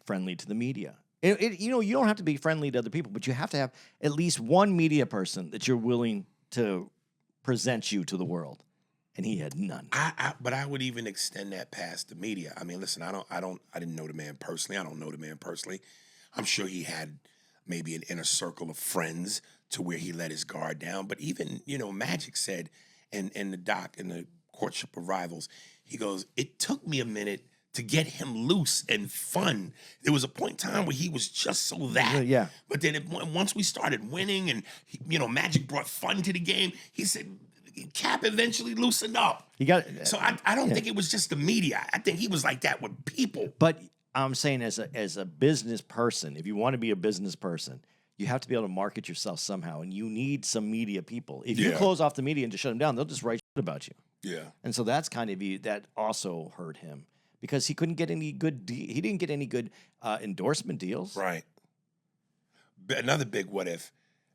friendly to the media. You don't have to be friendly to other people, but you have to have at least one media person that you're willing to present you to the world. And he had none. But I would even extend that past the media. I mean, listen, I didn't know the man personally. I don't know the man personally. I'm sure he had maybe an inner circle of friends to where he let his guard down. But even, Magic said in the Courtship of Rivals, he goes, it took me a minute to get him loose and fun. There was a point in time where he was just so that. Yeah. But then once we started winning and, Magic brought fun to the game, he said, Cap eventually loosened up. So I don't think it was just the media. I think he was like that with people. But I'm saying as a business person, if you want to be a business person, you have to be able to market yourself somehow, and you need some media people. If you close off the media and just shut them down, they'll just write shit about you. Yeah. And so that's kind of that also hurt him because he couldn't get any good. He didn't get any good endorsement deals. Right. Another big what if,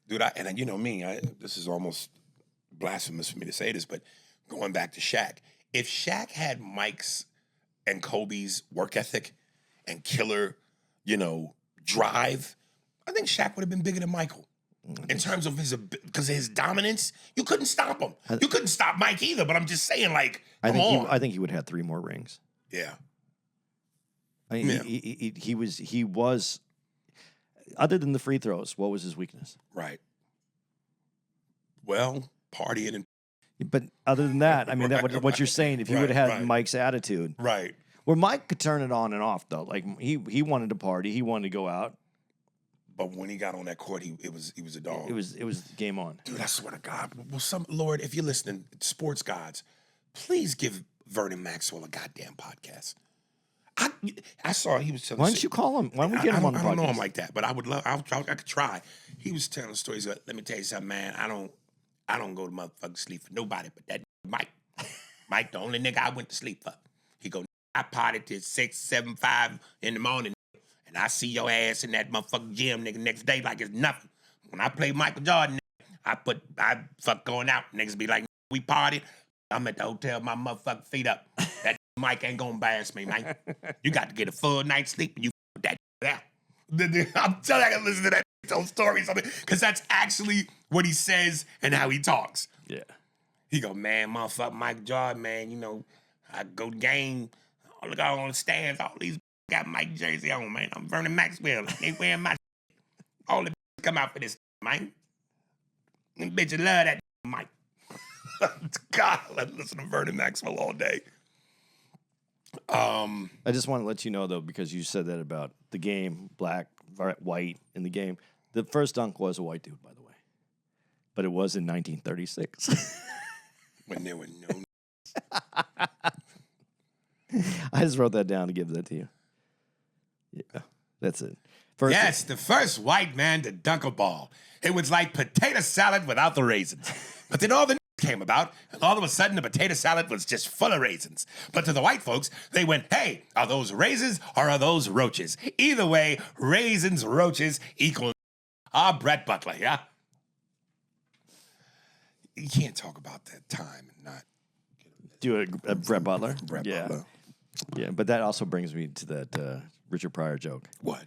dude. And you know me, this is almost blasphemous for me to say this, but going back to Shaq, if Shaq had Mike's and Kobe's work ethic and killer, drive, I think Shaq would have been bigger than Michael. In terms of because of his dominance, you couldn't stop him. You couldn't stop Mike either, but I'm just saying, like, I think he would have had 3 more rings. Yeah. I mean, he was, other than the free throws, what was his weakness? Right. Well, partying and. But other than that, I mean, what you're saying, if you would have had Mike's attitude. Right. Where Mike could turn it on and off, though. Like, he wanted to party. He wanted to go out. But when he got on that court, he was a dog. It was game on. Dude, I swear to God. Well, Lord, if you're listening, sports gods, please give Vernon Maxwell a goddamn podcast. I saw he was telling. Why don't you call him? Why don't we get him on the podcast? I don't know him like that, but I would love. I could try. He was telling stories. Let me tell you something, man. I don't go to motherfucking sleep for nobody but that Mike. Mike, the only nigga I went to sleep for. He go, I partied till 6, 7, 5 in the morning. And I see your ass in that motherfucking gym, nigga, next day like it's nothing. When I play Michael Jordan, nigga, I fuck going out. Niggas be like, we partied. I'm at the hotel, my motherfucking feet up. That Mike ain't gonna embarrass me, man. You got to get a full night's sleep and you that out. I'm telling you, I can listen to that those stories because that's actually what he says and how he talks. Yeah. He go, man, motherfucker, Michael Jordan, man, I go to game, I look out on the stands, all these got Mike jersey on, man. I'm Vernon Maxwell. They wearing my all the come out for this, man. And bitches love that Mike. God, let's listen to Vernon Maxwell all day. I just want to let you know, though, because you said that about the game, black, white in the game. The first dunk was a white dude, by the way. But it was in 1936. When there were no... I just wrote that down to give that to you. Yeah, that's it. Yes, the first white man to dunk a ball. It was like potato salad without the raisins. But then all the came about, and all of a sudden the potato salad was just full of raisins. But to the white folks, they went, hey, are those raisins or are those roaches? Either way, raisins, roaches equal Brett Butler, yeah? You can't talk about that time and not... Do a Brett Butler? Brett Butler. Yeah, but that also brings me to that Richard Pryor joke. What?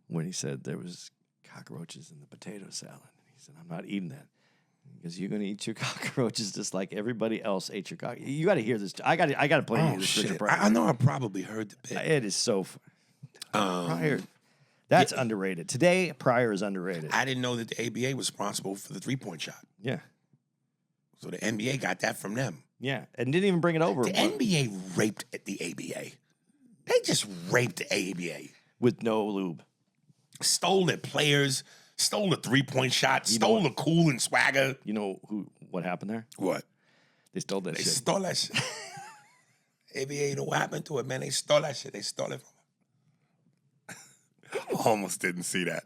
When he said there was cockroaches in the potato salad. He said, I'm not eating that. Because you're going to eat your cockroaches just like everybody else ate your cockroaches. You got to hear this. I got to play you this Richard Pryor. I know I probably heard the bit. It is so Pryor. That's underrated. Today, Pryor is underrated. I didn't know that the ABA was responsible for the 3-point shot. Yeah. So the NBA got that from them. Yeah. And didn't even bring it over. The NBA raped the ABA. They just raped the ABA. With no lube. Stole their players, stole the 3-point shot, stole the cool and swagger. You know what happened there? What? They stole that They shit. stole that shit. ABA, you know what happened to it, man? They stole that shit. They stole it from I almost didn't see that.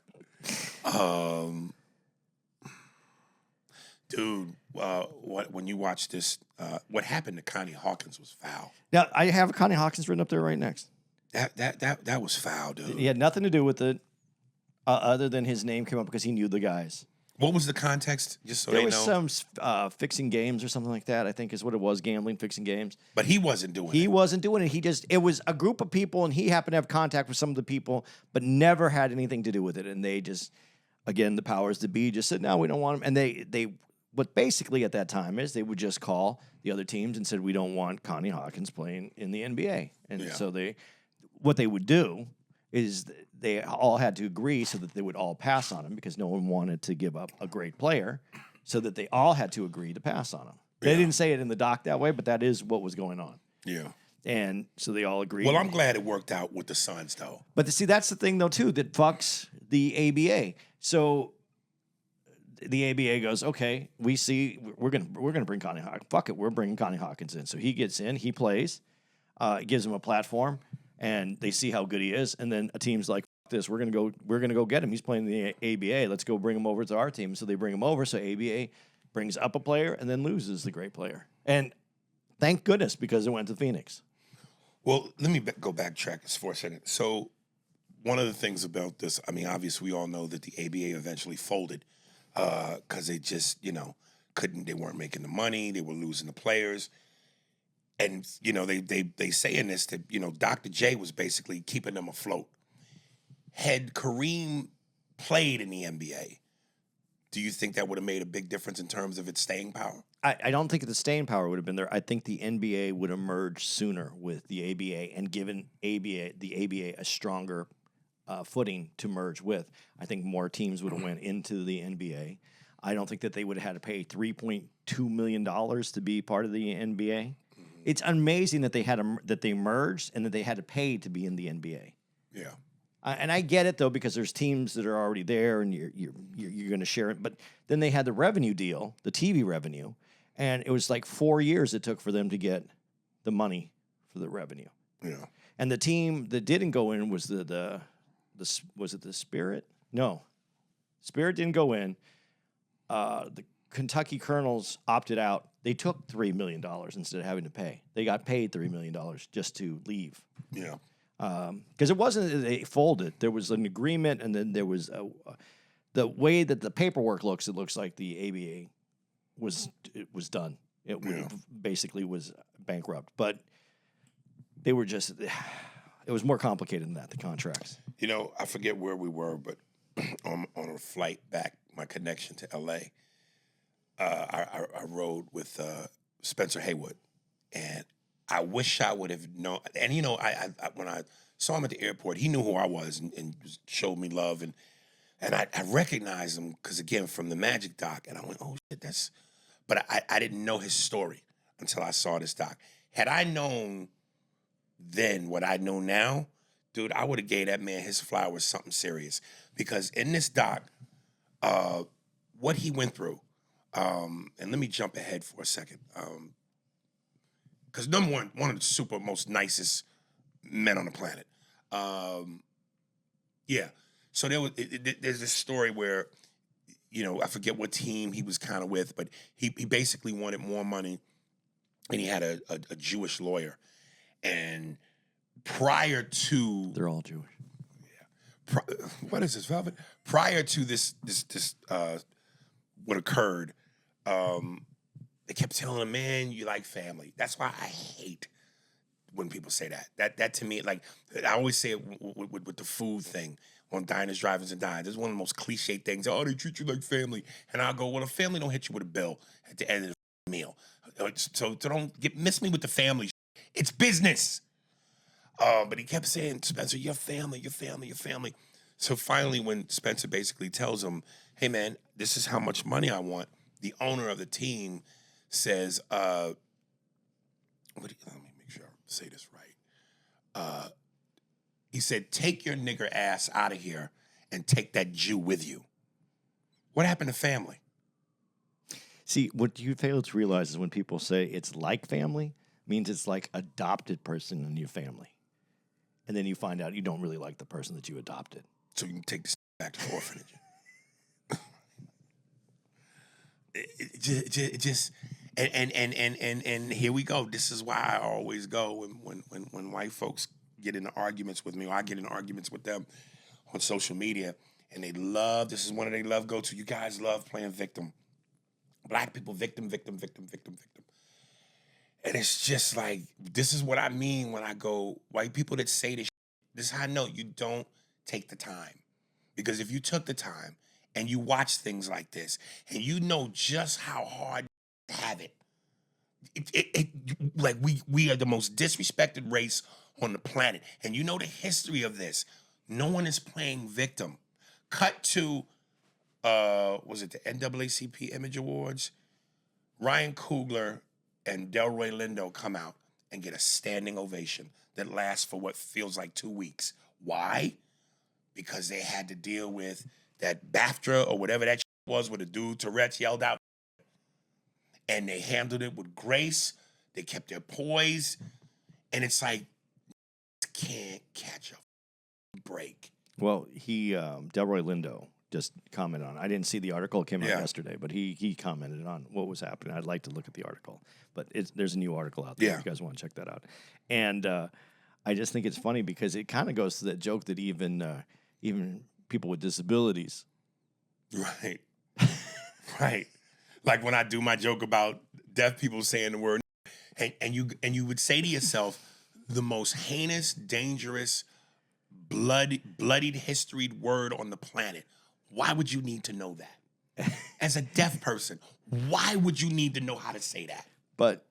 Dude, when you watch this, what happened to Connie Hawkins was foul. Now, I have Connie Hawkins written up there right next. That was foul, dude. He had nothing to do with it other than his name came up because he knew the guys. What was the context? Just so There they was know. some fixing games or something like that, I think is what it was, gambling, fixing games. But he wasn't doing He it. wasn't doing it. It was a group of people, and he happened to have contact with some of the people, but never had anything to do with it. And they just, again, the powers that be just said, no, we don't want him. And they what basically at that time is they would just call the other teams and said, we don't want Connie Hawkins playing in the NBA. And so what they would do is they all had to agree so that they would all pass on him because no one wanted to give up a great player, so that they all had to agree to pass on him. They didn't say it in the doc that way, but that is what was going on. Yeah. And so they all agreed. Well, I'm glad it worked out with the Suns, though. But see, that's the thing, though, too, that fucks the ABA. So the ABA goes, okay, we see we're gonna bring Connie Hawkins. Fuck it, we're bringing Connie Hawkins in. So he gets in, he plays, it gives him a platform, and they see how good he is. And then a team's like, fuck this, we're gonna go get him. He's playing the ABA. Let's go bring him over to our team. So they bring him over. So ABA brings up a player and then loses the great player. And thank goodness, because it went to Phoenix. Well, let me go backtrack for a second. So one of the things about this, I mean, obviously we all know that the ABA eventually folded because they just, they weren't making the money. They were losing the players. And, they say in this that, Dr. J was basically keeping them afloat. Had Kareem played in the NBA, do you think that would have made a big difference in terms of its staying power? I don't think the staying power would have been there. I think the NBA would emerge sooner with the ABA and given the ABA a stronger footing to merge with. I think more teams would have went into the NBA. I don't think that they would have had to pay $3.2 million to be part of the NBA. It's amazing that they merged and that they had to pay to be in the NBA. Yeah. And I get it though, because there's teams that are already there and you're going to share it. But then they had the revenue deal, the TV revenue, and it was like 4 years it took for them to get the money for the revenue. Yeah. And the team that didn't go in was was it the Spirit? No, Spirit didn't go in. The Kentucky Colonels opted out. They took $3 million instead of having to pay. They got paid $3 million just to leave. Yeah. Because it wasn't that they folded. There was an agreement, and then there was the way that the paperwork looks. It looks like the ABA was done. It basically was bankrupt, but they were just. It was more complicated than that. The contracts. I forget where we were, but on a flight back, my connection to LA, I rode with Spencer Haywood, and I wish I would have known. And I when I saw him at the airport, he knew who I was and showed me love, and I recognized him because again from the Magic doc, and I went, oh shit, that's. But I didn't know his story until I saw this doc. Had I known then what I know now, dude, I would have gave that man his flowers, something serious, because in this doc, what he went through, and let me jump ahead for a second. Because number one of the most nicest men on the planet. Yeah. So there's this story where, I forget what team he was kind of with, but he basically wanted more money, and he had a Jewish lawyer. And prior to... They're all Jewish. Yeah. What is this, Velvet? Prior to this what occurred, they kept telling him, man, you like family. That's why I hate when people say that. That to me, like, I always say it with the food thing on diners, drive-ins, and dines. It's one of the most cliche things. Oh, they treat you like family. And I'll go, well, a family don't hit you with a bill at the end of the meal. So don't miss me with the family. It's business. But he kept saying, Spencer, your family, your family, your family. So finally, when Spencer basically tells him, hey, man, this is how much money I want, the owner of the team says, let me make sure I say this right. He said, take your nigger ass out of here and take that Jew with you. What happened to family? See, what you fail to realize is when people say it's like family, means it's like adopted person in your family. And then you find out you don't really like the person that you adopted. So you can take this back to the orphanage. It just and here we go. This is why I always go when white folks get into arguments with me, or I get into arguments with them on social media, and they love, this is one of they love go to. You guys love playing victim. Black people, victim, victim, victim, victim, victim. And it's just like, this is what I mean when I go, white people that say this is how I know you don't take the time. Because if you took the time and you watch things like this, and you know just how hard to have it, like we are the most disrespected race on the planet. And you know the history of this. No one is playing victim. Cut to, was it the NAACP Image Awards? Ryan Coogler and Delroy Lindo come out and get a standing ovation that lasts for what feels like 2 weeks. Why? Because they had to deal with that BAFTA or whatever that was where the dude Tourette's yelled out. And they handled it with grace. They kept their poise. And it's like, can't catch a break. Well, Delroy Lindo just commented on it. I didn't see the article. It came out yesterday, but he commented on what was happening. I'd like to look at the article, but there's a new article out there if you guys want to check that out. And I just think it's funny because it kind of goes to that joke that even people with disabilities. Right. Right. Like when I do my joke about deaf people saying the word, and you would say to yourself, the most heinous, dangerous, bloodied, historied word on the planet. Why would you need to know that? As a deaf person, why would you need to know how to say that? But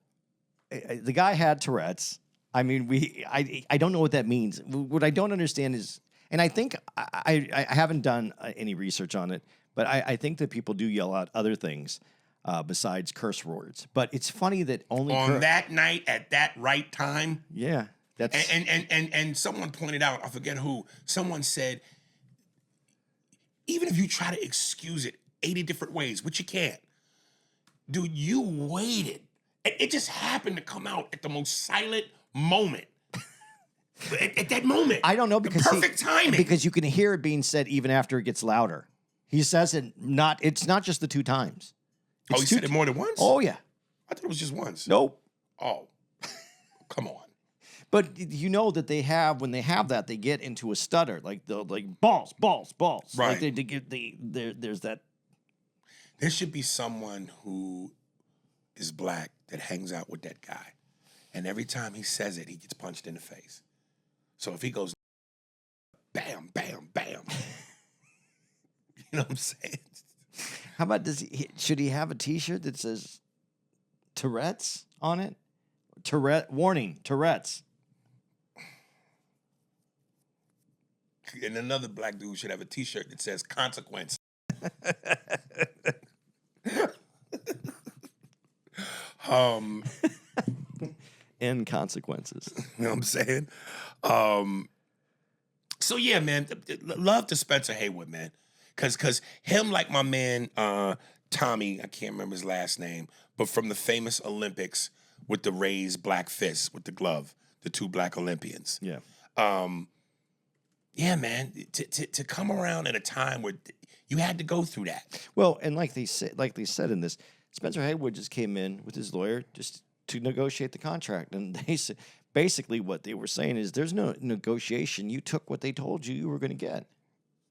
the guy had Tourette's. I mean, I don't know what that means. What I don't understand is, and I think I haven't done any research on it, but I think that people do yell out other things besides curse words. But it's funny that only on that night at that right time. Yeah, that's and someone pointed out, I forget who. Someone said, even if you try to excuse it 80 different ways, which you can't, dude, you waited. It just happened to come out at the most silent moment. at that moment. I don't know because the perfect timing. Because you can hear it being said even after it gets louder. He says it it's not just the 2 times. He said it more than once? Oh yeah. I thought it was just once. Nope. Oh. Come on. But you know that when they have that, they get into a stutter, like balls. Right. Like they get there's that. There should be someone who is black that hangs out with that guy. And every time he says it, he gets punched in the face. So if he goes, bam, bam, bam. You know what I'm saying? How about should he have a T-shirt that says Tourette's on it? Warning, Tourette's. And another black dude should have a T-shirt that says consequence. And consequences. You know what I'm saying? So yeah, man, love to Spencer Haywood, man. Cause him, like my man Tommy, I can't remember his last name, but from the famous Olympics with the raised black fist with the glove, the 2 black Olympians. Yeah. Yeah, man, to come around at a time where you had to go through that. Well, and like they said in this, Spencer Haywood just came in with his lawyer just to negotiate the contract, and they said basically what they were saying is there's no negotiation. You took what they told you were going to get.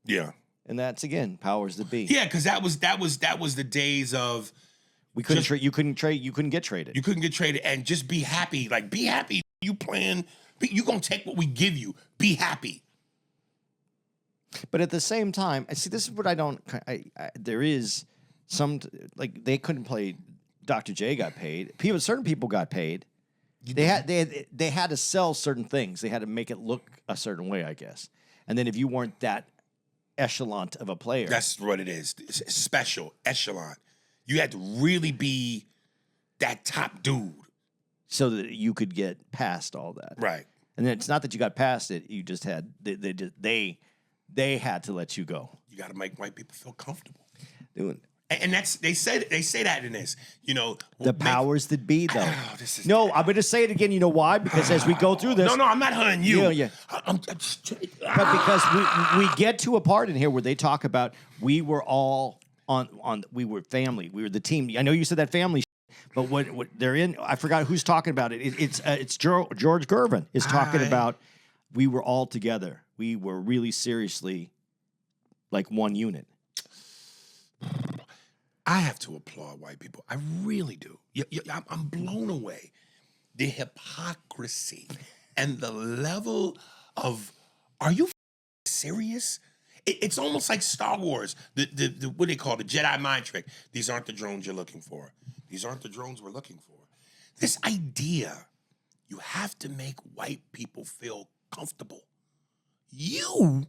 Yeah. And that's again powers that be. Yeah, because that was the days of we couldn't trade. You couldn't trade. You couldn't get traded. You couldn't get traded, and just be happy. Like be happy. You playing. You gonna take what we give you. Be happy. But at the same time, I see. This is what I don't. There is some like they couldn't play. Dr. J got paid. Certain people got paid. They had to sell certain things. They had to make it look a certain way, I guess. And then if you weren't that echelon of a player, That's what it is. It's special echelon. You had to really be that top dude. so that you could get past all that. Right. And then it's not that you got past it. You just had they had to let you go. You got to make white people feel comfortable. Doing And that's they say that in this. You know, the powers that be, though. Oh, this is No, I'm going to say it again. You know why? Because as we go through this, No, I'm not hunting you. Yeah. I'm just, but because we get to a part in here where they talk about we were all on we were family, we were the team. I know you said that family, but what they're in, I forgot who's talking about it. It's George Gervin is talking about we were all together. We were really seriously like one unit. I have to applaud white people. I really do. I'm blown away. The hypocrisy and the level of, are you serious? It's almost like Star Wars, the what they call the Jedi mind trick. These aren't the drones you're looking for. These aren't the drones we're looking for. This idea, you have to make white people feel comfortable. You,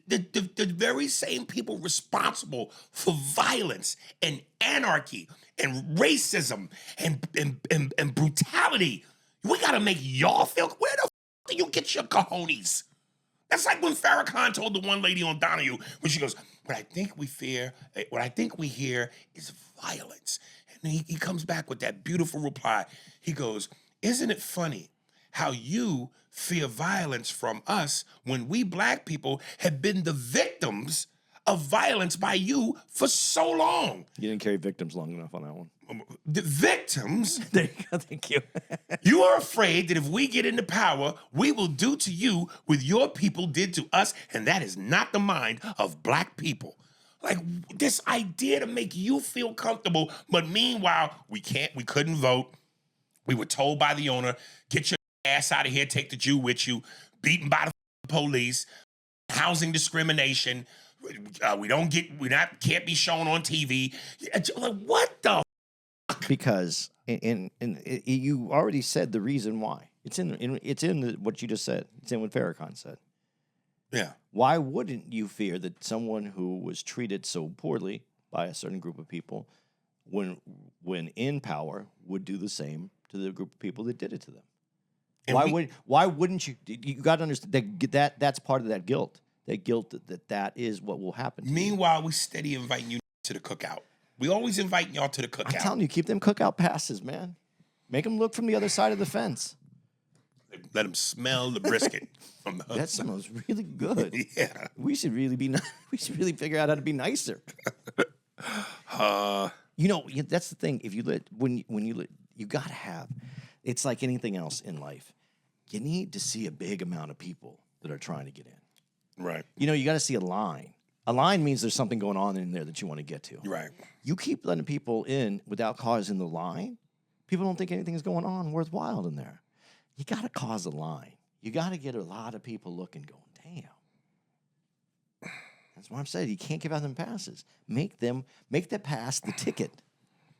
the very same people responsible for violence and anarchy and racism and brutality, we gotta make y'all feel, where the do you get your cojones? That's like when Farrakhan told the one lady on Donahue, when she goes, what I think we hear is violence. And he comes back with that beautiful reply. He goes, isn't it funny how you fear violence from us when we black people have been the victims of violence by you for so long? You didn't carry victims long enough on that one. The victims, There you go. Thank you. you are afraid that if we get into power, we will do to you what your people did to us, and that is not the mind of black people. Like this idea to make you feel comfortable, but meanwhile, we couldn't vote. We were told by the owner, get your ass out of here, take the Jew with you, beaten by the police, housing discrimination. Can't be shown on TV. Like, what the? Because you already said the reason why. It's in what you just said. It's in what Farrakhan said. Yeah. Why wouldn't you fear that someone who was treated so poorly by a certain group of people, when in power, would do the same to the group of people that did it to them? And Why wouldn't you? You got to understand that's part of that guilt. That guilt that is what will happen. To you. Meanwhile, we steady inviting you to the cookout. We always invite y'all to the cookout. I'm telling you, keep them cookout passes, man. Make them look from the other side of the fence. Let them smell the brisket. From the That smells really good. Yeah. We should really we should really figure out how to be nicer. That's the thing. If you you gotta have. It's like anything else in life. You need to see a big amount of people that are trying to get in. Right. You got to see a line. A line means there's something going on in there that you want to get to. Right. You keep letting people in without causing the line. People don't think anything's going on worthwhile in there. You got to cause a line. You got to get a lot of people looking, going, damn. That's what I'm saying. You can't give out them passes. Make the pass the ticket.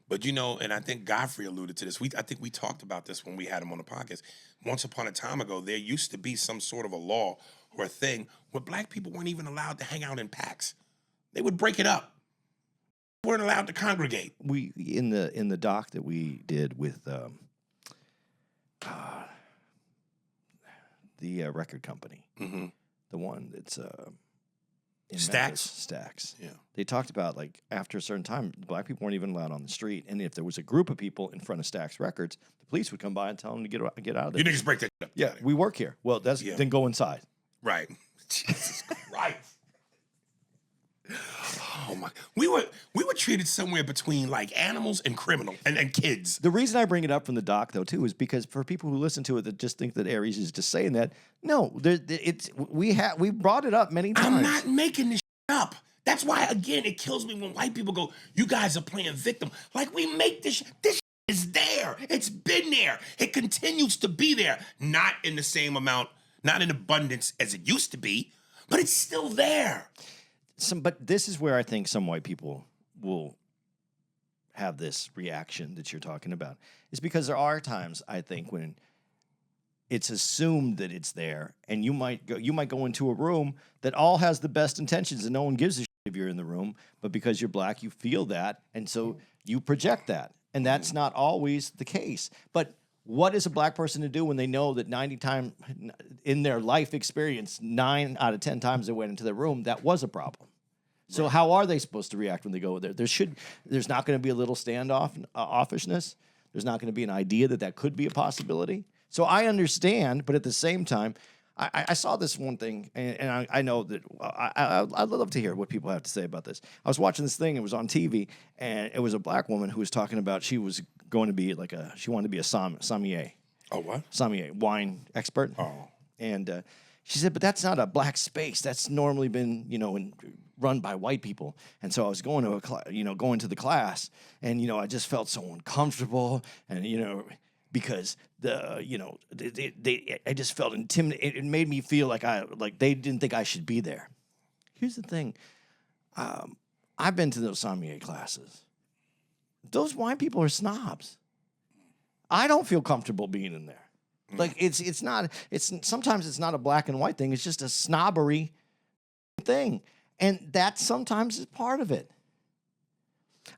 But and I think Godfrey alluded to this. I think we talked about this when we had him on the podcast. Once upon a time ago, there used to be some sort of a law or a thing where black people weren't even allowed to hang out in packs. They would break it up. They weren't allowed to congregate. We in the doc that we did with the record company, the one that's in Memphis, Stax. Yeah. They talked about, like, after a certain time, black people weren't even allowed on the street, and if there was a group of people in front of Stax Records, the police would come by and tell them to get out of there. You niggas break that up. Yeah, we work here. Well, then go inside. Right. Jesus Christ. Oh my! We were treated somewhere between like animals and criminals and kids. The reason I bring it up from the doc, though, too, is because for people who listen to it that just think that Aries is just saying that, no, we brought it up many times. I'm not making this up. That's why, again, it kills me when white people go, "You guys are playing victim." Like, we make this. This is there. It's been there. It continues to be there. Not in the same amount, not in abundance as it used to be, but it's still there. But this is where I think some white people will have this reaction that you're talking about is because there are times, I think, when it's assumed that it's there, and you might go into a room that all has the best intentions and no one gives a shit if you're in the room, but because you're black, you feel that, and so you project that. And that's not always the case. But what is a black person to do when they know that 90 times in their life experience, 9 out of 10 times they went into the room, that was a problem? So how are they supposed to react when they go there? There's not going to be a little offishness. There's not going to be an idea that could be a possibility. So I understand, but at the same time, I saw this one thing, and I know that I'd love to hear what people have to say about this. I was watching this thing, it was on TV, and it was a black woman who was talking about she was going to be she wanted to be a sommelier. Oh, what? Sommelier, wine expert. Oh. And she said, but that's not a black space. That's normally been, run by white people. And so I was going to going to the class, and I just felt so uncomfortable, and because I just felt intimidated. It made me feel like they didn't think I should be there. Here's the thing. I've been to those sommelier classes. Those wine people are snobs. I don't feel comfortable being in there. Like sometimes it's not a black and white thing. It's just a snobbery thing. And that sometimes is part of it.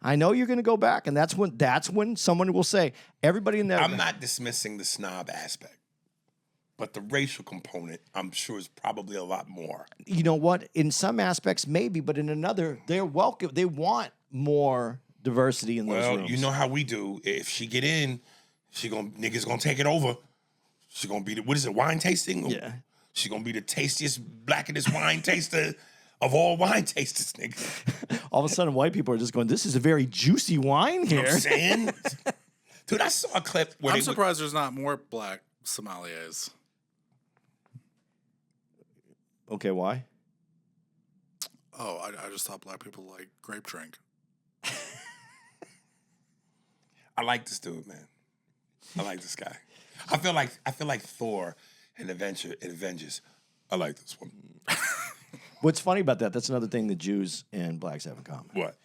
I know you're going to go back, and that's when someone will say, everybody in there. I'm not dismissing the snob aspect, but the racial component, I'm sure, is probably a lot more. You know what? In some aspects, maybe, but in another, they're welcome. They want more diversity in those rooms. Well, you know how we do. If she get in, niggas gonna take it over. She gonna be wine tasting? Yeah. She gonna be the tastiest, blackest wine taster of all wine tasters, nigga. All of a sudden, white people are just going, this is a very juicy wine here. You know what I'm saying? Dude, I saw a clip where I'm surprised there's not more black sommeliers. Okay, why? Oh, I just thought black people like grape drink. I like this dude, man. I like this guy. I feel like Thor in Avengers. I like this one. What's funny about that's another thing that Jews and blacks have in common. What?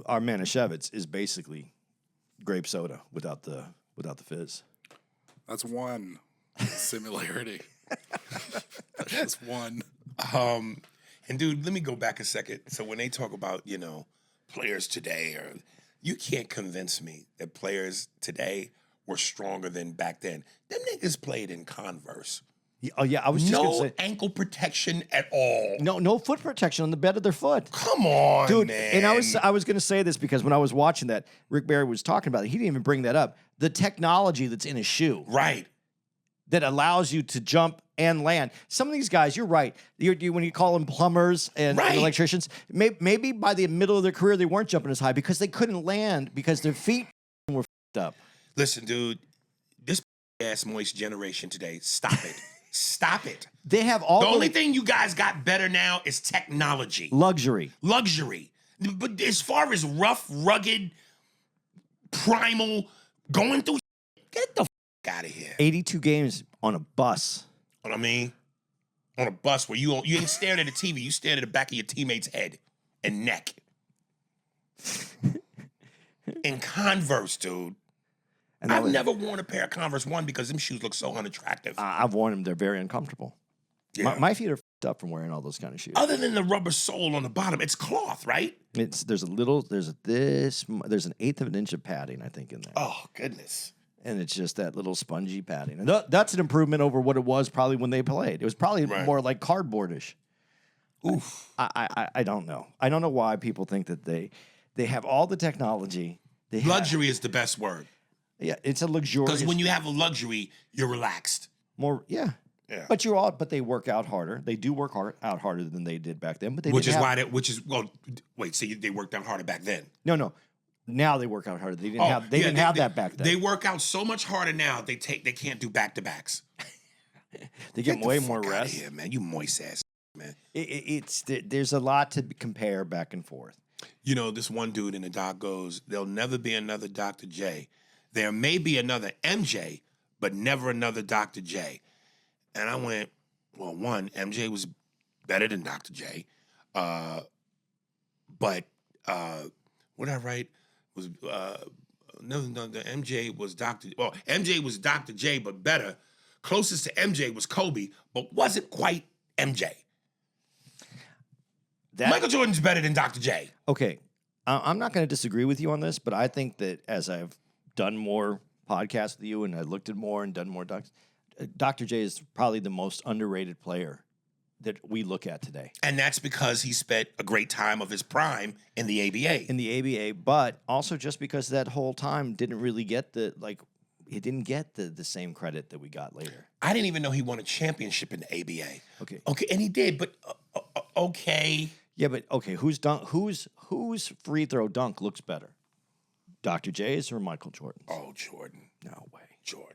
Our Manischewitz is basically grape soda without the fizz. That's one similarity. That's just one. And dude, let me go back a second. So when they talk about, players today, you can't convince me that players today were stronger than back then. Them niggas played in Converse. Oh yeah, I was just gonna say no ankle protection at all. No foot protection on the bed of their foot. Come on, dude. man. And I was gonna say this because when I was watching that, Rick Barry was talking about it. He didn't even bring that up. The technology that's in a shoe, right, that allows you to jump and land. Some of these guys, you're right. When you call them plumbers and electricians, maybe by the middle of their career they weren't jumping as high because they couldn't land because their feet were f***ed up. Listen, dude, this ass moist generation today. Stop it. Stop it. They have all the only thing you guys got better now is technology. Luxury. But as far as rough, rugged, primal, going through, get the out of here. 82 games on a bus. You know what I mean? On a bus where you ain't staring at the TV, you stared at the back of your teammate's head and neck. In Converse, dude. And I've never worn a pair of Converse, one, because them shoes look so unattractive. I've worn them. They're very uncomfortable. Yeah. My feet are f***ed up from wearing all those kind of shoes. Other than the rubber sole on the bottom, it's cloth, right? There's an eighth of an inch of padding, I think, in there. Oh, goodness. And it's just that little spongy padding. And that's an improvement over what it was probably when they played. It was probably more like cardboardish. Oof. I don't know. I don't know why people think that they have all the technology. Luxury is the best word. Yeah, it's a luxurious. Because when you have a luxury, you're relaxed. Yeah. But they work out harder. They do work out harder than they did back then. But they wait, so they worked out harder back then? No. Now they work out harder. They didn't have that back then. They work out so much harder now. They can't do back to backs. They get way more rest. Here, man, you moist ass man. There's a lot to compare back and forth. This one dude in the doc goes, "There'll never be another Dr. J. There may be another MJ, but never another Dr. J." And I went, well, one, MJ was better than Dr. J. But what did I write? was the MJ was MJ was Dr. J, but better. Closest to MJ was Kobe, but wasn't quite MJ. Michael Jordan's better than Dr. J. Okay, I'm not going to disagree with you on this, but I think that as I've done more podcasts with you and I looked at more and done more docs, Dr. J is probably the most underrated player that we look at today. And that's because he spent a great time of his prime in the ABA. In the ABA, but also just because that whole time didn't really get he didn't get the same credit that we got later. I didn't even know he won a championship in the ABA. Okay. Okay, and he did, but okay. Yeah, but okay, whose free throw dunk looks better? Dr. J's or Michael Jordan's? Oh, Jordan. No way. Jordan.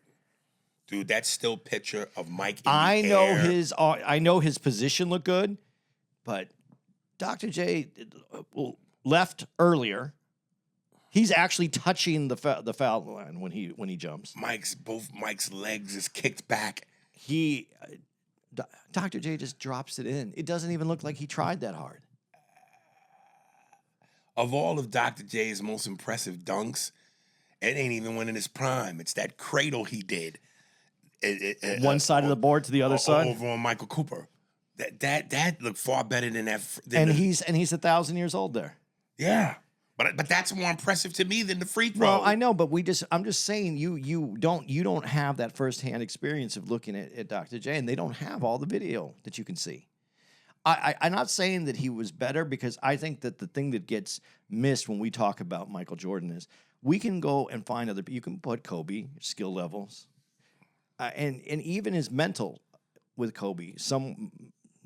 Dude, that still picture of Mike in I the know air. I know his position looked good, but Dr. J left earlier. He's actually touching the foul line when he jumps. Both Mike's legs is kicked back. Dr. J just drops it in. It doesn't even look like he tried that hard. Of all of Dr. J's most impressive dunks, it ain't even one in his prime. It's that cradle he did. One side of the board to the other side. Over on Michael Cooper. That looked far better than that. He's 1,000 years old there. Yeah. But that's more impressive to me than the free throw. Well, I know, but I'm just saying you don't have that firsthand experience of looking at Dr. J, and they don't have all the video that you can see. I'm not saying that he was better, because I think that the thing that gets missed when we talk about Michael Jordan is we can go and find you can put Kobe skill levels, and even his mental with Kobe, some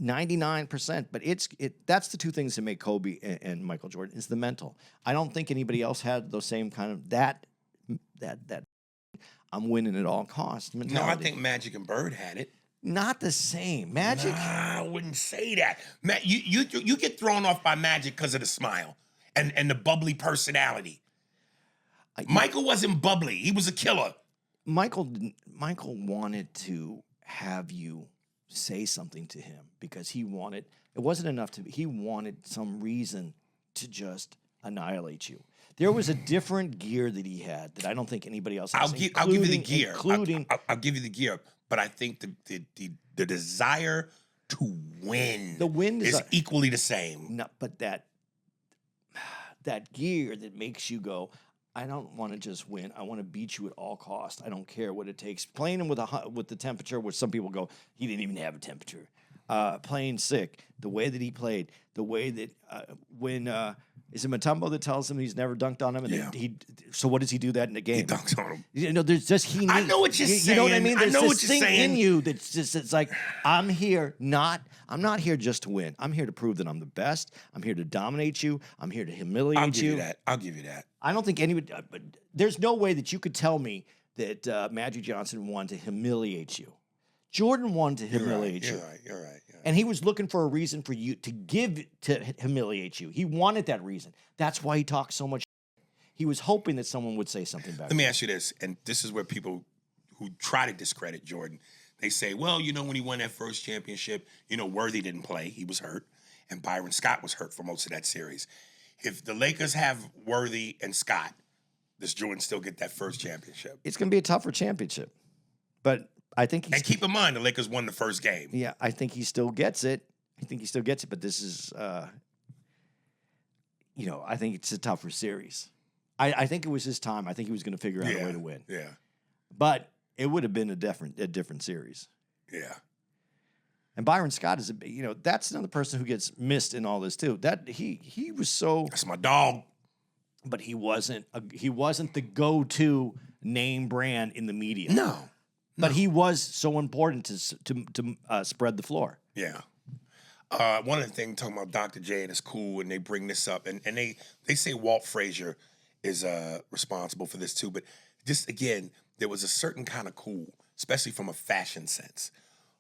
99%, but that's the two things that make Kobe and Michael Jordan is the mental. I don't think anybody else had those same kind of that I'm winning at all costs mentality. No, I think Magic and Bird had it. Not the same. Magic. Nah, I wouldn't say that. You get thrown off by Magic because of the smile and the bubbly personality. Michael wasn't bubbly. He was a killer. Michael wanted to have you say something to him because he wasn't enough he wanted some reason to just annihilate you. There was a different gear that he had that I don't think anybody else has. I'll give you the gear. I'll give you the gear, but I think the desire to win, is equally the same. No, but that gear that makes you go, I don't want to just win. I want to beat you at all costs. I don't care what it takes. Playing him with the temperature, which some people go, he didn't even have a temperature. Playing sick, the way that he played, the way that when is it Mutombo that tells him he's never dunked on him? And so what does he do that in the game? He dunks on him. You know, there's just I know what you're saying. You know what I mean? There's I know this what you're thing saying. in you that's just it's like I'm not here just to win. I'm here to prove that I'm the best. I'm here to dominate you. I'm here to humiliate you. I'll give you that. I don't think anybody. But there's no way that you could tell me that Magic Johnson wanted to humiliate you. Jordan wanted to humiliate you. You're right. And he was looking for a reason for you to humiliate you. He wanted that reason. That's why he talked so much. He was hoping that someone would say something back. Let me ask you this, and this is where people who try to discredit Jordan, they say, well, when he won that first championship, Worthy didn't play. He was hurt. And Byron Scott was hurt for most of that series. If the Lakers have Worthy and Scott, does Jordan still get that first championship? It's going to be a tougher championship. But I think and keep in mind, the Lakers won the first game. Yeah, I think he still gets it. But this is, I think it's a tougher series. I think it was his time. I think he was going to figure out a way to win. Yeah. But it would have been a different series. Yeah. And Byron Scott is that's another person who gets missed in all this too. That he was so. That's my dog. But he wasn't the go-to name brand in the media. No. But he was so important to spread the floor. Yeah. One of the things talking about Dr. J, and it's cool, and they bring this up, and they say Walt Frazier is responsible for this too. But just again, there was a certain kind of cool, especially from a fashion sense.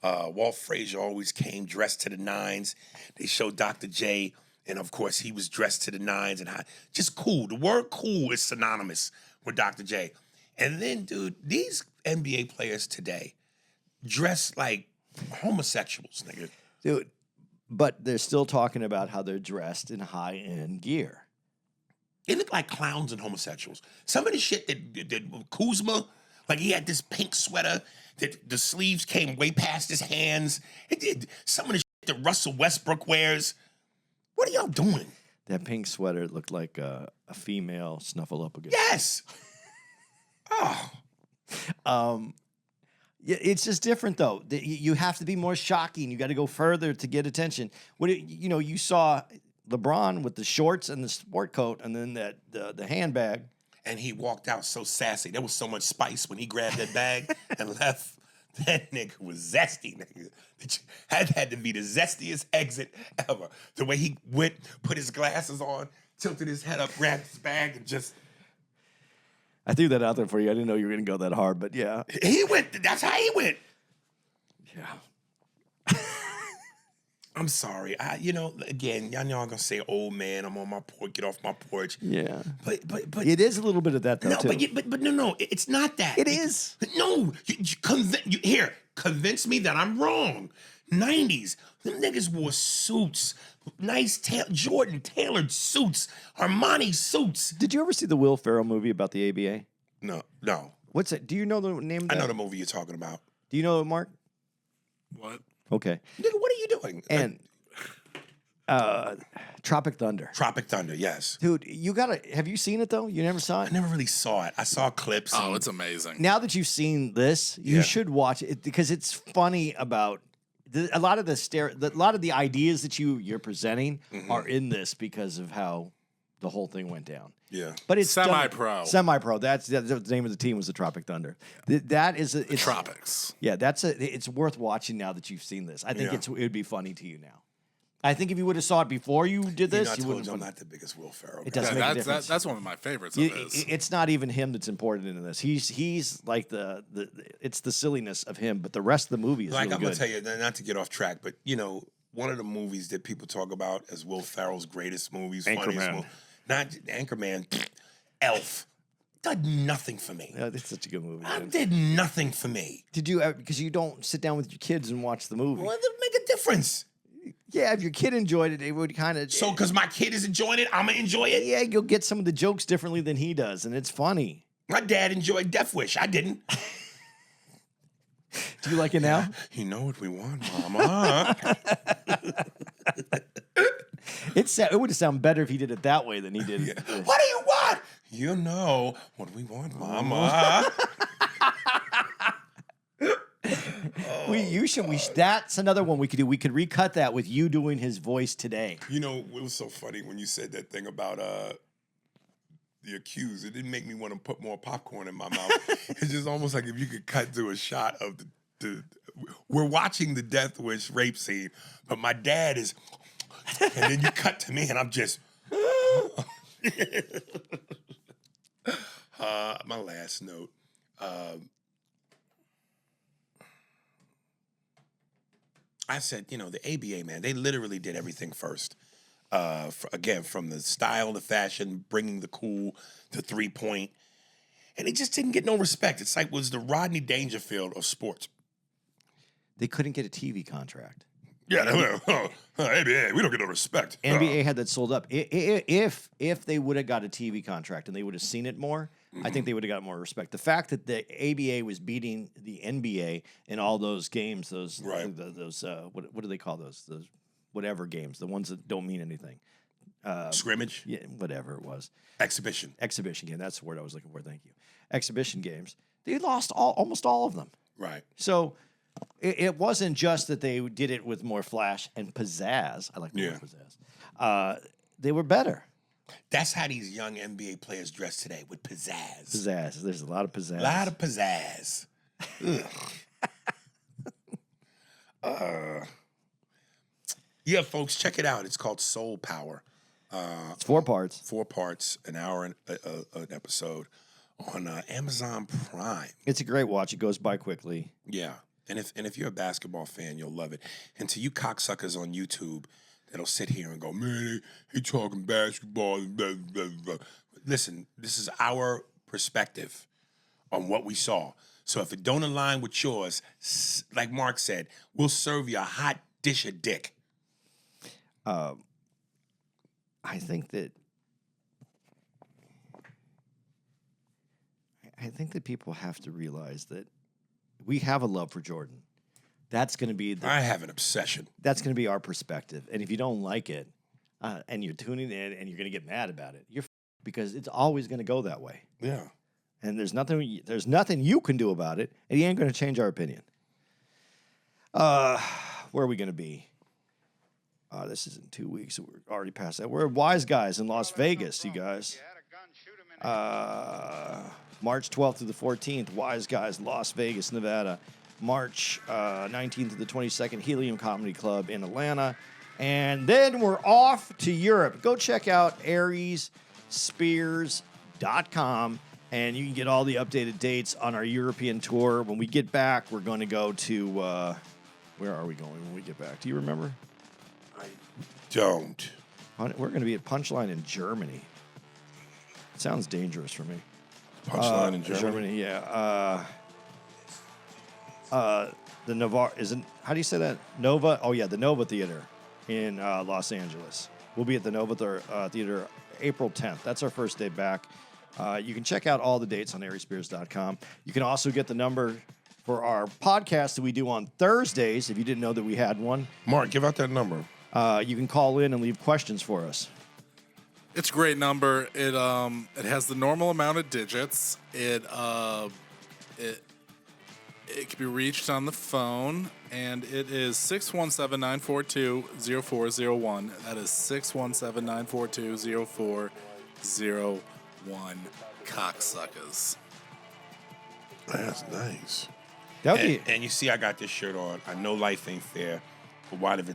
Walt Frazier always came dressed to the nines. They showed Dr. J, and of course he was dressed to the nines and just cool. The word cool is synonymous with Dr. J. And then, dude, these NBA players today dress like homosexuals, nigga. Dude, but they're still talking about how they're dressed in high-end gear. They look like clowns and homosexuals. Some of the shit that Kuzma, like he had this pink sweater that the sleeves came way past his hands. It did some of the shit that Russell Westbrook wears. What are y'all doing? That pink sweater looked like a female Snuffleupagus. Yes. Oh. Yeah, it's just different though. You have to be more shocking. You got to go further to get attention. You saw LeBron with the shorts and the sport coat, and then the handbag. And he walked out so sassy. There was so much spice when he grabbed that bag and left. That nigga was zesty, nigga. That had to be the zestiest exit ever. The way he went, put his glasses on, tilted his head up, grabbed his bag, and just... I threw that out there for you. I didn't know you were going to go that hard, but yeah. He went, that's how he went. Yeah. I'm sorry. Again, y'all know I'm going to say, old man, I'm on my porch, get off my porch. Yeah. But it is a little bit of that though, no, too. but no, it's not that. It is. No, convince me that I'm wrong. 90s, them niggas wore suits, nice Jordan tailored suits, Armani suits. Did you ever see the Will Ferrell movie about the ABA? No. What's it? Do you know the name of that? I know the movie you're talking about. Do you know it, Mark? What? Okay. Nigga, what are you doing? And Tropic Thunder. Tropic Thunder, yes. Dude, have you seen it though? You never saw I it? never really saw it. I saw clips. Oh, it's amazing. Now that you've seen this, you Yeah. should watch it because it's funny about a lot of the ideas that you're presenting are in this because of how the whole thing went down. Yeah. But it's done- Semi-pro. Semi-pro. That's the name of the team was the Tropic Thunder. That is it's Tropics. Yeah, it's worth watching now that you've seen this. I think Yeah. it would be funny to you now. I think if you would have saw it before you did You this, know, I you told wouldn't. you I'm not the biggest Will Ferrell guy. It doesn't make a difference. That's one of my favorites of his. It's not even him that's important in this. He's like it's the silliness of him, but the rest of the movie is Like really I'm gonna good. tell you, not to get off track, but one of the movies that people talk about as Will Ferrell's greatest movies, funniest Anchorman. movie, not Anchorman, Elf, did nothing for me. Yeah, it's such a good movie. It man. did nothing for me. Did you? Because you don't sit down with your kids and watch the movie. Well, it didn't make a difference. Yeah, if your kid enjoyed it, it would kind of. So, because my kid is enjoying it, I'm gonna enjoy it. Yeah, you'll get some of the jokes differently than he does, and it's funny. My dad enjoyed Death Wish. I didn't. Do you like it now? You know what we want, Mama. It would sound better if he did it that way than he did. Yeah. What do you want? You know what we want, Mama. That's another one we could do. We could recut that with you doing his voice today. You know, it was so funny when you said that thing about the accused. It didn't make me want to put more popcorn in my mouth. It's just almost like if you could cut to a shot of we're watching the Death Wish rape scene, but my dad is, and then you cut to me and I'm just, my last note. I said, the ABA, man, they literally did everything first. Again, from the style, the fashion, bringing the cool, the 3-point. And they just didn't get no respect. It's like was the Rodney Dangerfield of sports. They couldn't get a TV contract. Yeah, ABA, we don't get no respect. NBA had that sold up. If they would have got a TV contract and they would have seen it more, I think they would have got more respect. The fact that the ABA was beating the NBA in all those games, those what do they call those? Those whatever games, the ones that don't mean anything. Scrimmage? Yeah, whatever it was. Exhibition game. That's the word I was looking for. Thank you. Exhibition games. They lost almost all of them. Right. So it wasn't just that they did it with more flash and pizzazz. I like the word pizzazz. They were better. That's how these young NBA players dress today, with pizzazz. Pizzazz. There's a lot of pizzazz. A lot of pizzazz. Yeah, folks, check it out. It's called Soul Power. It's 4 parts. 4 parts, an hour an episode on Amazon Prime. It's a great watch. It goes by quickly. Yeah, and if you're a basketball fan, you'll love it. And to you cocksuckers on YouTube that'll sit here and go, man, he talking basketball. Blah, blah, blah. Listen, this is our perspective on what we saw. So if it don't align with yours, like Mark said, we'll serve you a hot dish of dick. I think that I think that people have to realize that we have a love for Jordan. That's going to be I have an obsession. that's going to be our perspective. And if you don't like it, and you're tuning in and you're going to get mad about it, because it's always going to go that way. Yeah. And there's nothing you can do about it, and he ain't going to change our opinion. Where are we going to be? This is in 2 weeks. So we're already past that. We're at Wise Guys in Las Vegas, you guys. March 12th through the 14th, Wise Guys, Las Vegas, Nevada. March 19th to the 22nd, Helium Comedy Club in Atlanta. And then we're off to Europe. Go check out ariesspears.com, and you can get all the updated dates on our European tour. When we get back, we're going to go to... where are we going when we get back? Do you remember? I don't. We're going to be at Punchline in Germany. It sounds dangerous for me. Punchline in Germany? Yeah. The Nova isn't. How do you say that? Nova. Oh yeah, the Nova Theater in Los Angeles. We'll be at the Nova Theater April 10th. That's our first day back. You can check out all the dates on ariesspears.com. You can also get the number for our podcast that we do on Thursdays. If you didn't know that we had one, Mark, give out that number. you can call in and leave questions for us. It's a great number. It has the normal amount of digits. It can be reached on the phone, and it is 617-942-0401. That is 617-942-0401. Cocksuckers. That's nice. And you see, I got this shirt on. I know life ain't fair, but why does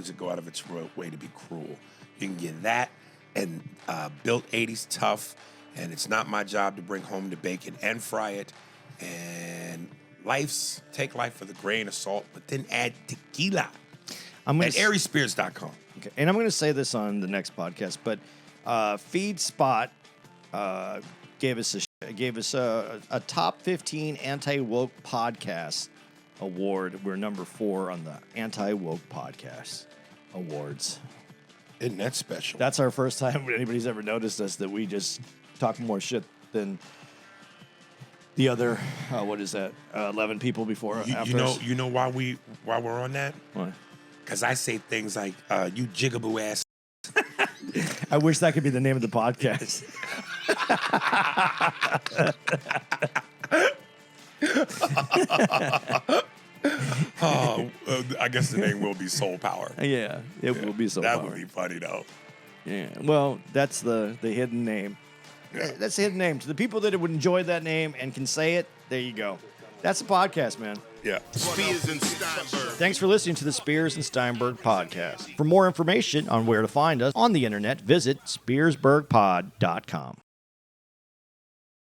it go out of its way to be cruel? You can get that and Built 80's Tough, and it's not my job to bring home the bacon and fry it. And take life with a grain of salt, but then add tequila at ariesspears.com. Okay, and I'm going to say this on the next podcast, but FeedSpot gave us a top 15 anti-woke podcast award. We're number 4 on the anti-woke podcast awards. Isn't that special? That's our first time anybody's ever noticed us, that we just talk more shit than the other 11 people before. You know why we're on that? What? Because I say things like you jigaboo ass. I wish that could be the name of the podcast. I guess the name will be Soul Power. Yeah, it will be Soul Power. That would be funny though. Yeah, well, that's the hidden name. Yeah. That's the hidden name. To the people that would enjoy that name and can say it, there you go. That's the podcast, man. Yeah. Spears and Steinberg. Thanks for listening to the Spears and Steinberg podcast. For more information on where to find us on the internet, visit spearsburgpod.com.